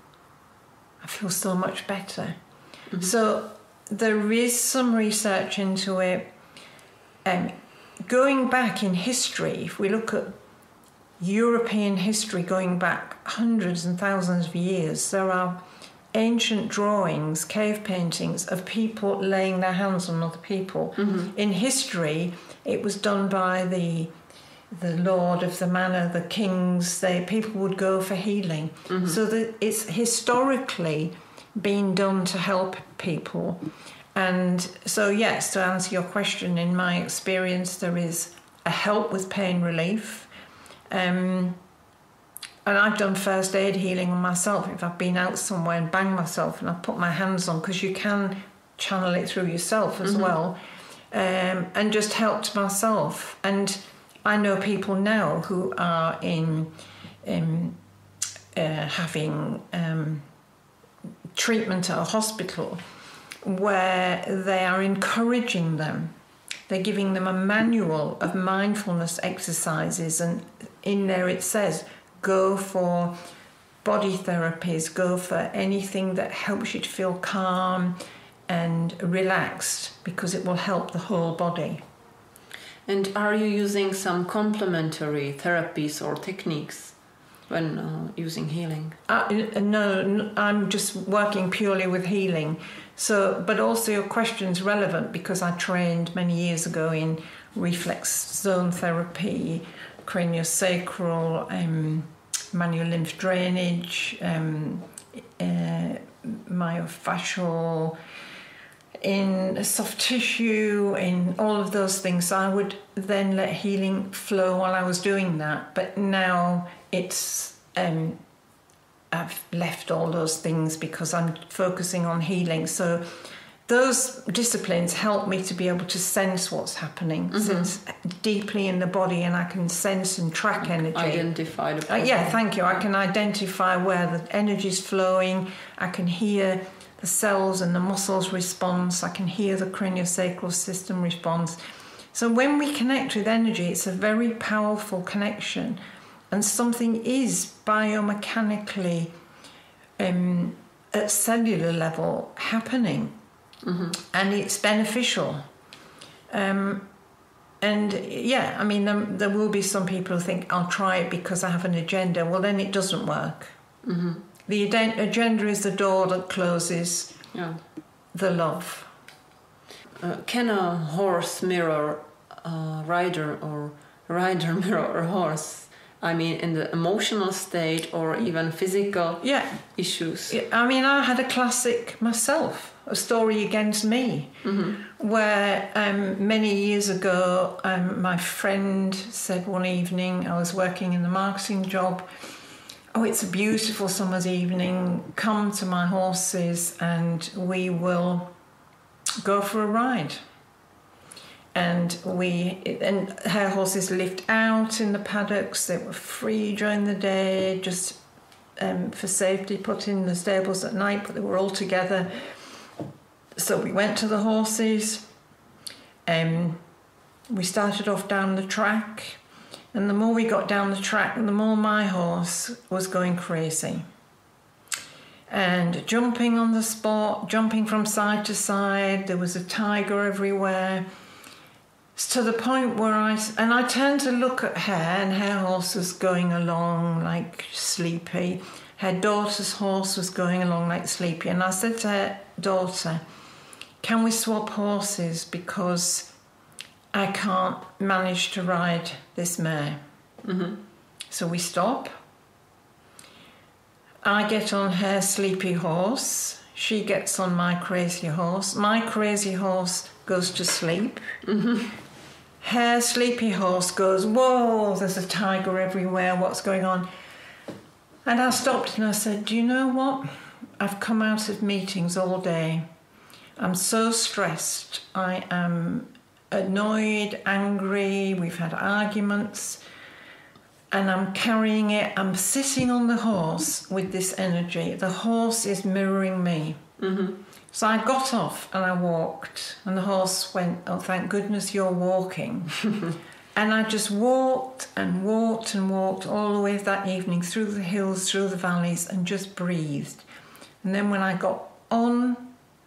I feel so much better. Mm-hmm. So there is some research into it. Going back in history, if we look at European history going back hundreds and thousands of years, there are ancient drawings, cave paintings of people laying their hands on other people. Mm-hmm. In history, it was done by the lord of the manor, the kings. People would go for healing. Mm-hmm. So it's historically been done to help people. And so, yes, to answer your question, in my experience, there is a help with pain relief. And I've done first aid healing on myself. If I've been out somewhere and banged myself and I've put my hands on, because you can channel it through yourself as mm-hmm. well, and just helped myself. And I know people now who are having treatment at a hospital where they are encouraging them. They're giving them a manual of mindfulness exercises, and in there it says, go for body therapies, go for anything that helps you to feel calm and relaxed, because it will help the whole body. And are you using some complementary therapies or techniques when using healing? No, I'm just working purely with healing. So, but also your question's relevant, because I trained many years ago in reflex zone therapy, craniosacral, manual lymph drainage, myofascial, in soft tissue, in all of those things. So I would then let healing flow while I was doing that. But now it's I've left all those things because I'm focusing on healing. So those disciplines help me to be able to sense what's happening, sense deeply in the body, and I can sense and track energy. Identify the problem. Yeah, thank you. I can identify where the energy is flowing. I can hear the cells and the muscles response. I can hear the craniosacral system response. So when we connect with energy, it's a very powerful connection, and something is biomechanically at cellular level happening. And it's beneficial. And yeah, I mean, there will be some people who think, I'll try it because I have an agenda. Well, then it doesn't work. The agenda is the door that closes the love. Can a horse mirror a rider, or rider mirror a horse? I mean, in the emotional state or even physical issues. Yeah, I mean, I had a classic myself, a story against me, where many years ago, my friend said one evening, I was working in the marketing job, oh, it's a beautiful summer's evening, come to my horses and we will go for a ride. And her horses lived out in the paddocks. They were free during the day, just for safety, put in the stables at night, but they were all together. So we went to the horses. We started off down the track, and the more we got down the track, the more my horse was going crazy. And jumping on the spot, jumping from side to side. There was a tiger everywhere. To the point where I turned to look at her, and her horse was going along like Sleepy. Her daughter's horse was going along like Sleepy. And I said to her daughter, can we swap horses because I can't manage to ride this mare? So we stop. I get on her sleepy horse. She gets on my crazy horse. My crazy horse goes to sleep. Her sleepy horse goes, whoa, there's a tiger everywhere, what's going on? And I stopped and I said, do you know what? I've come out of meetings all day. I'm so stressed. I am annoyed, angry, we've had arguments, and I'm carrying it. I'm sitting on the horse with this energy. The horse is mirroring me. So I got off and I walked, and the horse went, oh, thank goodness you're walking. And I just walked and walked and walked all the way that evening, through the hills, through the valleys, and just breathed. And then when I got on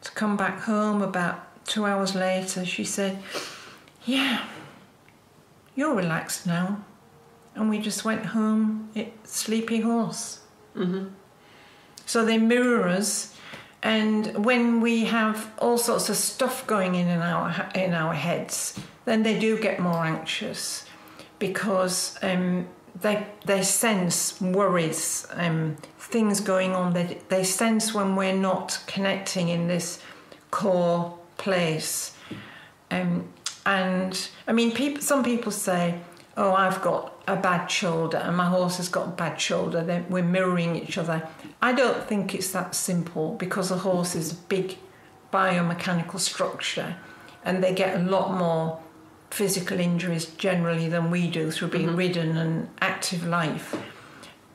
to come back home about 2 hours later, she said, yeah, you're relaxed now. And we just went home, sleepy horse. So they mirror us. And when we have all sorts of stuff going in our heads, then they do get more anxious, because they sense worries, things going on. They sense when we're not connecting in this core place. And I mean, some people say, oh, I've got a bad shoulder and my horse has got a bad shoulder, then we're mirroring each other. I don't think it's that simple, because a horse is a big biomechanical structure and they get a lot more physical injuries generally than we do through being ridden and active life.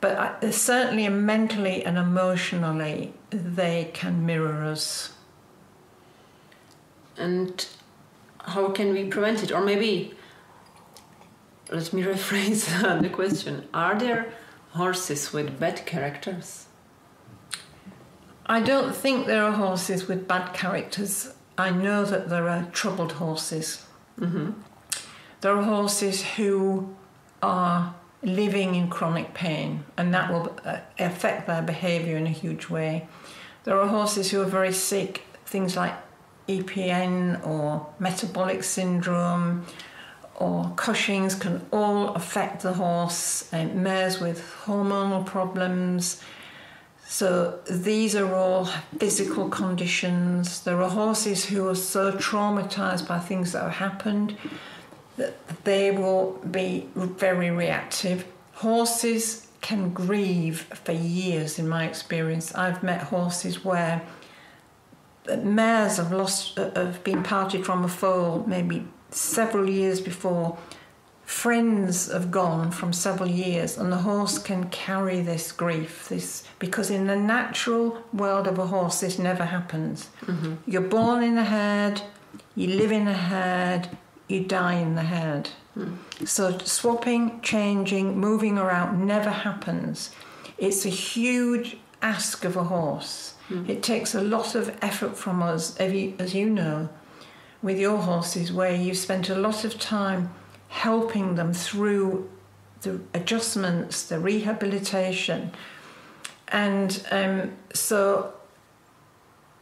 But certainly mentally and emotionally, they can mirror us. And how can we prevent it? Or maybe, let me rephrase the question. Are there horses with bad characters? I don't think there are horses with bad characters. I know that there are troubled horses. There are horses who are living in chronic pain, and that will affect their behaviour in a huge way. There are horses who are very sick, things like EPN or metabolic syndrome or Cushing's can all affect the horse, mares with hormonal problems. So these are all physical conditions. There are horses who are so traumatized by things that have happened that they will be very reactive. Horses can grieve for years, in my experience. I've met horses where mares have been parted from a foal maybe several years before. Friends have gone from several years, and the horse can carry this grief, because in the natural world of a horse this never happens. Mm-hmm. You're born in a herd, you live in a herd, you die in the herd. So swapping, changing, moving around never happens. It's a huge ask of a horse. It takes a lot of effort from us, as you know, with your horses, where you've spent a lot of time helping them through the adjustments, the rehabilitation. And so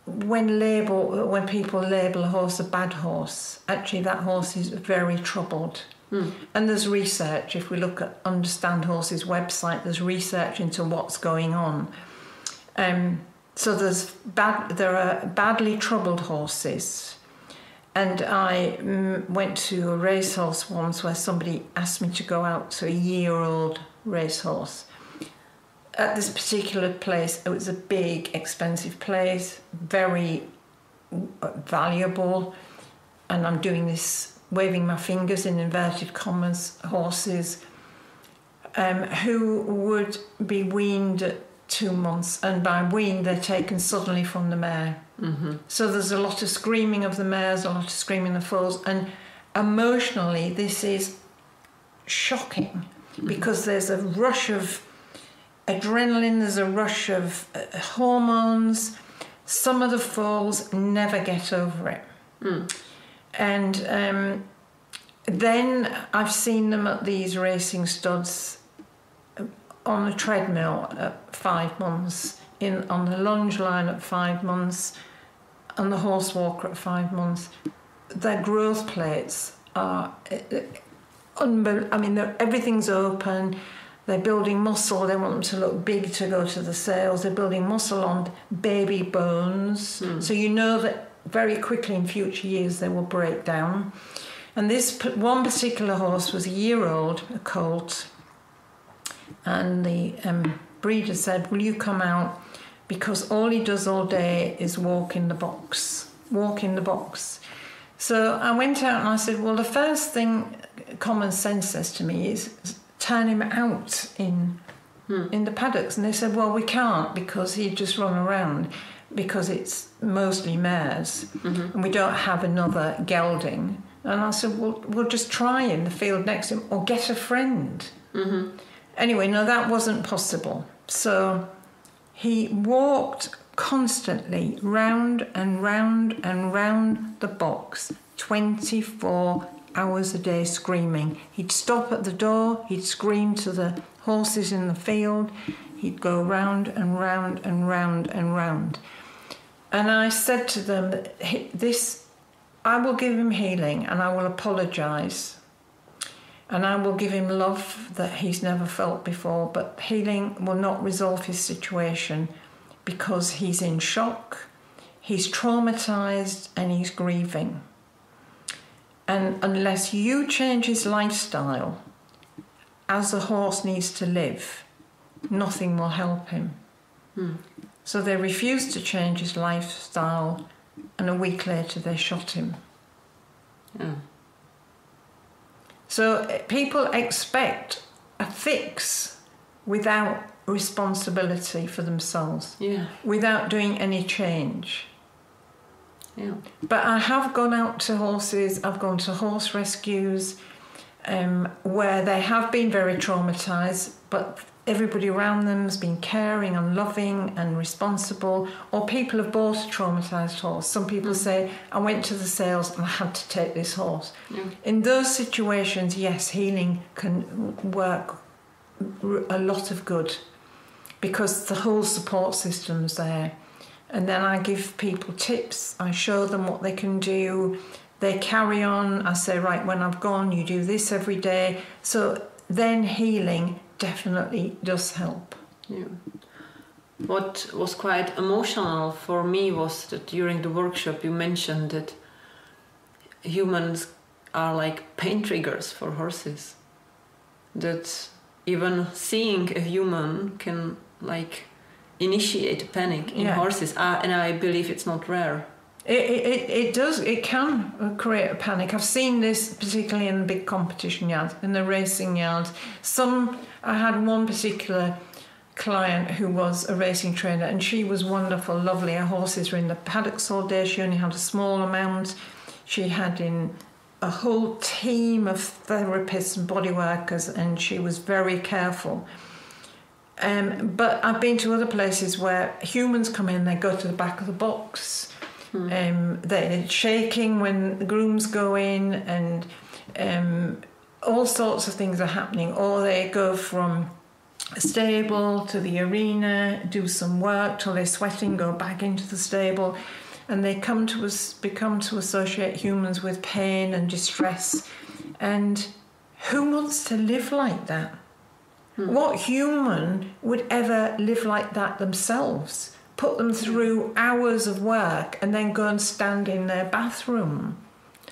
when people label a horse a bad horse, actually that horse is very troubled. And there's research. If we understand horses' website, there's research into what's going on. So there are badly troubled horses. And I went to a racehorse once where somebody asked me to go out to a year-old racehorse. At this particular place, it was a big, expensive place, very valuable. And I'm doing this, waving my fingers in inverted commas, horses who would be weaned at 2 months, and by weaned they're taken suddenly from the mare. Mm-hmm. So there's a lot of screaming of the mares, a lot of screaming of the foals, and emotionally this is shocking because there's a rush of adrenaline, there's a rush of hormones. Some of the foals never get over it. And then I've seen them at these racing studs on the treadmill at 5 months, on the lunge line at 5 months, on the horse walker at 5 months. Their growth plates are unbelievable. I mean, everything's open. They're building muscle. They want them to look big to go to the sales. They're building muscle on baby bones. So you know that very quickly in future years they will break down. And this one particular horse was a year-old, a colt, and the breeder said, will you come out, because all he does all day is walk in the box. So I went out and I said, well, the first thing common sense says to me is turn him out in the paddocks. And they said, well, we can't, because he'd just run around, because it's mostly mares, and we don't have another gelding. And I said, well, we'll just try in the field next to him, or get a friend. Anyway, no, that wasn't possible. So he walked constantly round and round and round the box, 24 hours a day screaming. He'd stop at the door, he'd scream to the horses in the field, he'd go round and round and round and round. And I said to them, I will give him healing, and I will apologise, and I will give him love that he's never felt before, but healing will not resolve his situation because he's in shock, he's traumatised, and he's grieving. And unless you change his lifestyle, as a horse needs to live, nothing will help him. So they refused to change his lifestyle, and a week later they shot him. So people expect a fix without responsibility for themselves, without doing any change. But I have gone out to horses, I've gone to horse rescues where they have been very traumatised, but everybody around them has been caring and loving and responsible, or people have bought a traumatised horse. Some people say, I went to the sales and I had to take this horse. In those situations, yes, healing can work a lot of good because the whole support system's there. And then I give people tips, I show them what they can do, they carry on, I say, right, when I've gone, you do this every day. So then healing definitely does help. What was quite emotional for me was that during the workshop you mentioned that humans are like pain triggers for horses. That even seeing a human can like initiate panic in horses, and I believe it's not rare. It does. It can create a panic. I've seen this particularly in the big competition yards, in the racing yards. I had one particular client who was a racing trainer, and she was wonderful, lovely. Her horses were in the paddocks all day. She only had a small amount. She had in a whole team of therapists and body workers, and she was very careful. But I've been to other places where humans come in, they go to the back of the box. They're shaking when the grooms go in, and all sorts of things are happening. Or they go from a stable to the arena, do some work till they're sweating, go back into the stable, and they become to associate humans with pain and distress. And who wants to live like that? What human would ever live like that themselves? Put them through hours of work and then go and stand in their bathroom,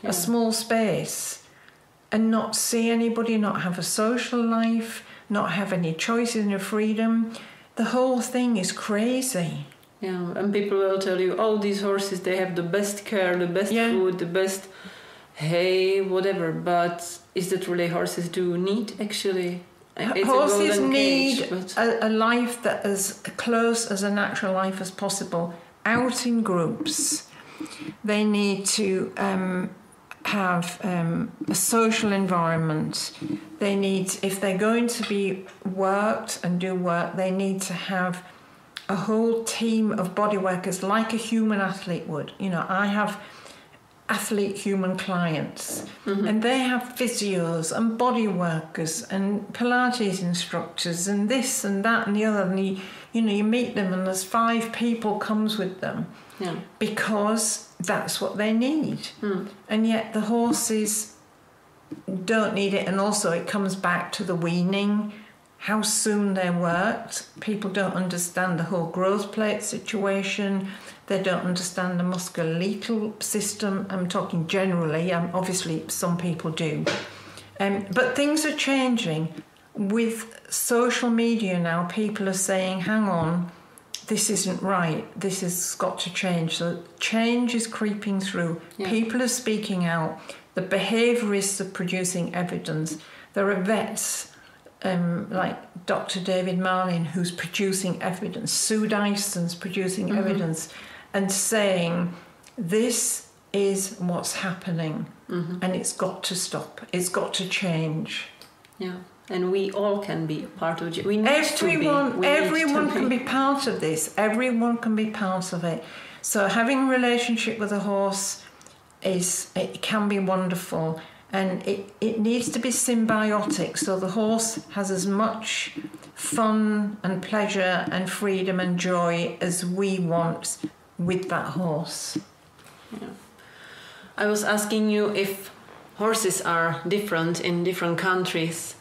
a small space, and not see anybody, not have a social life, not have any choices and freedom. The whole thing is crazy. Yeah, and people will tell you, oh, these horses, they have the best care, the best food, the best hay, whatever. But is that really horses do need, actually? It's horses need a life that is close as a natural life as possible, out in groups. They need to have a social environment. They need, if they're going to be worked and do work, they need to have a whole team of body workers like a human athlete would. You know, I have athlete human clients, and they have physios and body workers and Pilates instructors and this and that and the other, and you meet them and there's 5 people comes with them because that's what they need. And yet the horses don't need it. And also it comes back to the weaning, how soon they're worked. People don't understand the whole growth plate situation. They don't understand the musculoskeletal system. I'm talking generally. Obviously, some people do. But things are changing. With social media now, people are saying, hang on, this isn't right. This has got to change. So change is creeping through. Yeah. People are speaking out. The behaviourists are producing evidence. There are vets like Dr. David Marlin who's producing evidence. Sue Dyson's producing evidence and saying this is what's happening and it's got to stop. It's got to change. Yeah. And we all can be part of it. Everyone can be part of this. Everyone can be part of it. So having a relationship with a horse it can be wonderful, and it needs to be symbiotic. So the horse has as much fun and pleasure and freedom and joy as we want with that horse. Yeah. I was asking you if horses are different in different countries.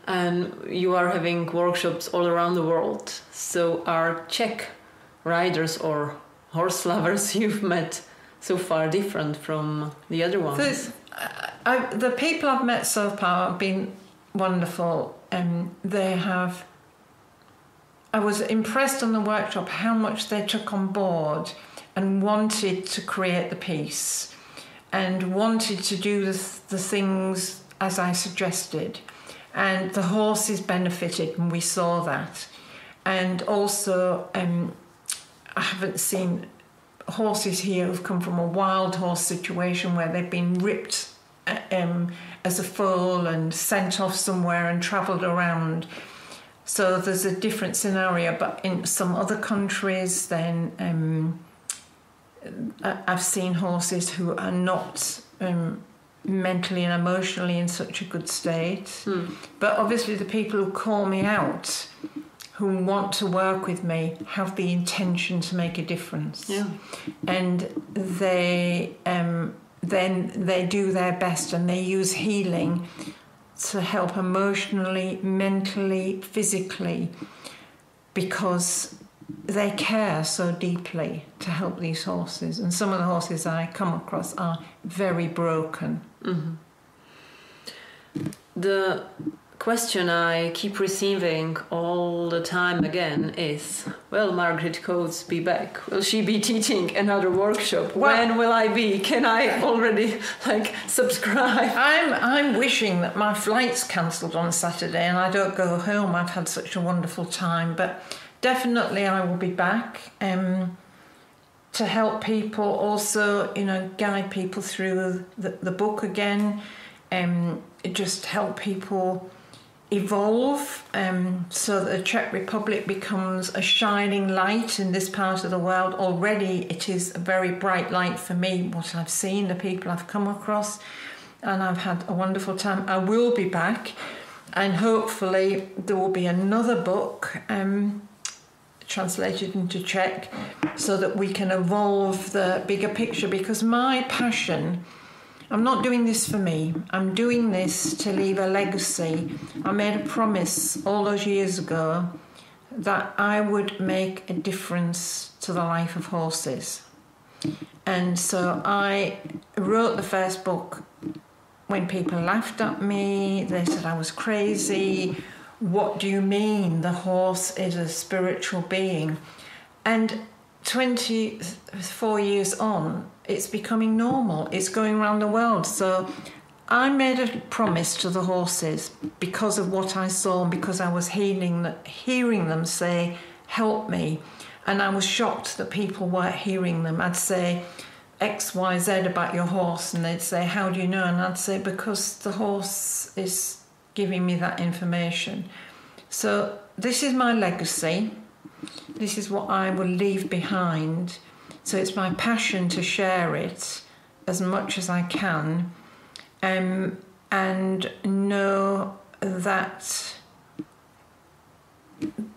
And you are having workshops all around the world. So are Czech riders or horse lovers you've met so far different from the other ones? The people I've met so far have been wonderful. I was impressed on the workshop how much they took on board and wanted to create the piece and wanted to do the things as I suggested. And the horses benefited, and we saw that. And also, I haven't seen horses here who've come from a wild horse situation where they've been ripped as a foal and sent off somewhere and travelled around. So there's a different scenario. But in some other countries, then I've seen horses who are not mentally and emotionally in such a good state. But obviously the people who call me out, who want to work with me, have the intention to make a difference. Yeah. And they do their best, and they use healing to help emotionally, mentally, physically, because they care so deeply to help these horses. And some of the horses I come across are very broken. Mm-hmm. The question I keep receiving all the time again is, will Margrit Coates be back? Will she be teaching another workshop? When will I be? Can I already subscribe? I'm wishing that my flight's cancelled on Saturday and I don't go home. I've had such a wonderful time, but definitely I will be back to help people, also, guide people through the book again, just help people evolve so that the Czech Republic becomes a shining light in this part of the world. Already it is a very bright light for me, what I've seen, the people I've come across, and I've had a wonderful time. I will be back, and hopefully there will be another book translated into Czech so that we can evolve the bigger picture, because my passion, I'm not doing this for me. I'm doing this to leave a legacy. I made a promise all those years ago that I would make a difference to the life of horses. And so I wrote the first book when people laughed at me. They said I was crazy. What do you mean the horse is a spiritual being? And 24 years on, it's becoming normal. It's going around the world. So I made a promise to the horses because of what I saw and because I was hearing them say, help me. And I was shocked that people weren't hearing them. I'd say X, Y, Z about your horse, and they'd say, how do you know? And I'd say, because the horse is giving me that information. So this is my legacy. This is what I will leave behind. So it's my passion to share it as much as I can, and know that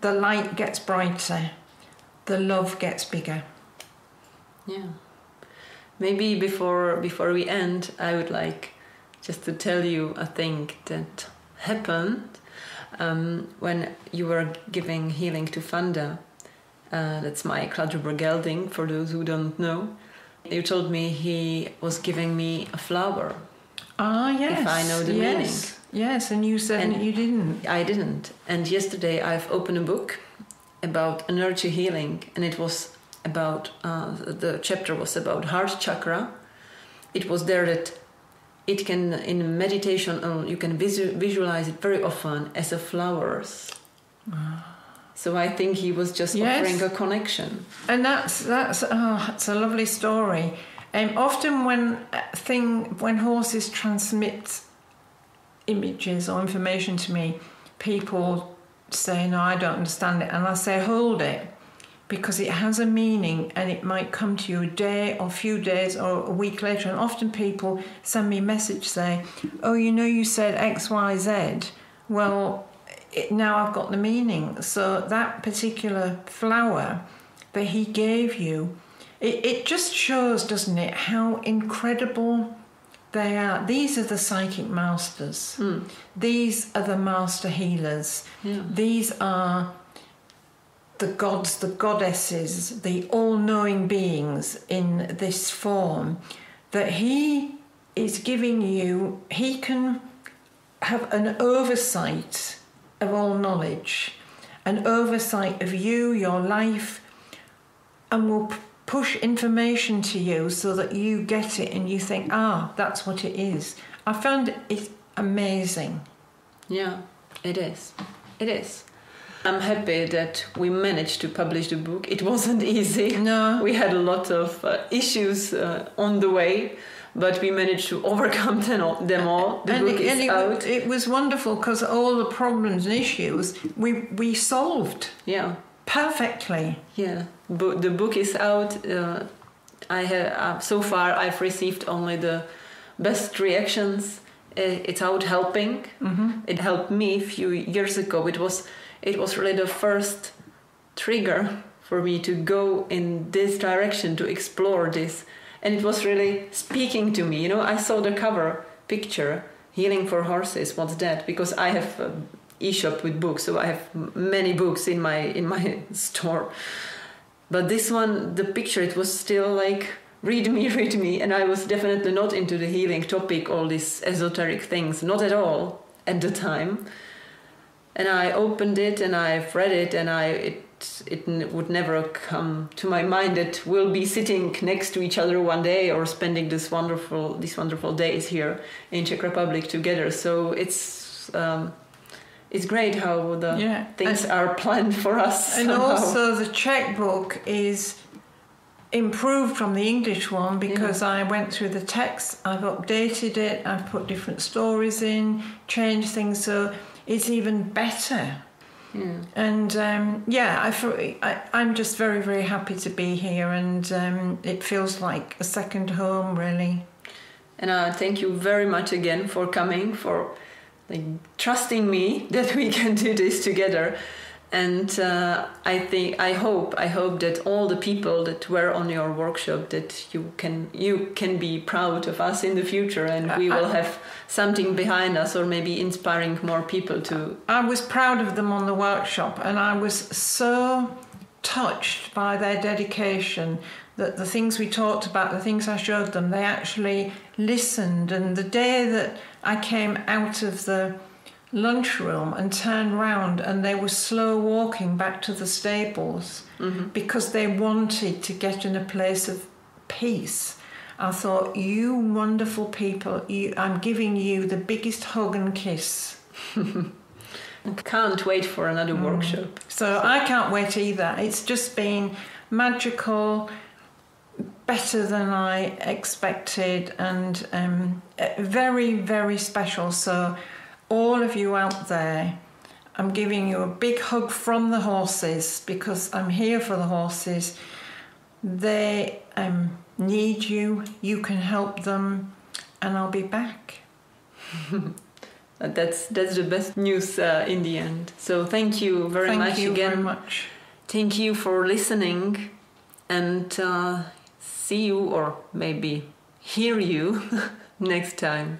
the light gets brighter, the love gets bigger. Yeah. Maybe before we end, I would like just to tell you a thing that happened when you were giving healing to Fanda. That's my Kladrubergelding, for those who don't know. You told me he was giving me a flower. Ah, yes. If I know the meaning. Yes, and you said that you didn't. I didn't. And yesterday I've opened a book about energy healing, and it was about, the chapter was about heart chakra. It was there that it can, in meditation, you can visualize it very often as a flowers. So I think he was just offering a connection. And that's a lovely story. Often when horses transmit images or information to me, people say, no, I don't understand it. And I say, hold it, because it has a meaning and it might come to you a day or a few days or a week later. And often people send me a message saying, oh, you said X, Y, Z. Well, now I've got the meaning. So that particular flower that he gave you, it just shows, doesn't it, how incredible they are. These are the psychic masters. These are the master healers. Yeah. These are the gods, the goddesses, the all-knowing beings in this form that he is giving you. He can have an oversight of all knowledge, an oversight of you, your life, and will push information to you so that you get it and you think, that's what it is. I found it amazing. Yeah, it is. It is. I'm happy that we managed to publish the book. It wasn't easy. No. We had a lot of issues on the way, but we managed to overcome them all. The book is out. It was wonderful because all the problems and issues we solved. Yeah. Perfectly. Yeah. The book is out. I have so far I've received only the best reactions. It's out helping. Mm-hmm. It helped me a few years ago. It was really the first trigger for me to go in this direction, to explore this. And it was really speaking to me. I saw the cover picture, Healing for Horses. What's that? Because I have e-shop with books, so I have many books in my store. But this one, the picture, it was still like, read me, and I was definitely not into the healing topic, all these esoteric things, not at all at the time. And I opened it and I've read it, and it would never come to my mind that we'll be sitting next to each other one day or spending these wonderful days here in Czech Republic together. So it's great how the things are planned for us. And somehow. also the Czech book is improved from the English one because I went through the text, I've updated it, I've put different stories in, changed things, so it's even better. Yeah. And I'm just very, very happy to be here, and it feels like a second home, really. And thank you very much again for coming, for trusting me that we can do this together. And I hope that all the people that were on your workshop, that you can be proud of us in the future, and we will have something behind us, or maybe inspiring more people to. I was proud of them on the workshop, and I was so touched by their dedication that the things we talked about, the things I showed them, they actually listened. And the day that I came out of the lunchroom and turned round, and they were slow walking back to the stables because they wanted to get in a place of peace. I thought, you wonderful people, I'm giving you the biggest hug and kiss. I can't wait for another workshop. So I can't wait either. It's just been magical, better than I expected, and very, very special. So all of you out there, I'm giving you a big hug from the horses, because I'm here for the horses. They need you, you can help them, and I'll be back. That's the best news in the end. So thank you very much again. Thank you very much. Thank you for listening, and see you, or maybe hear you next time.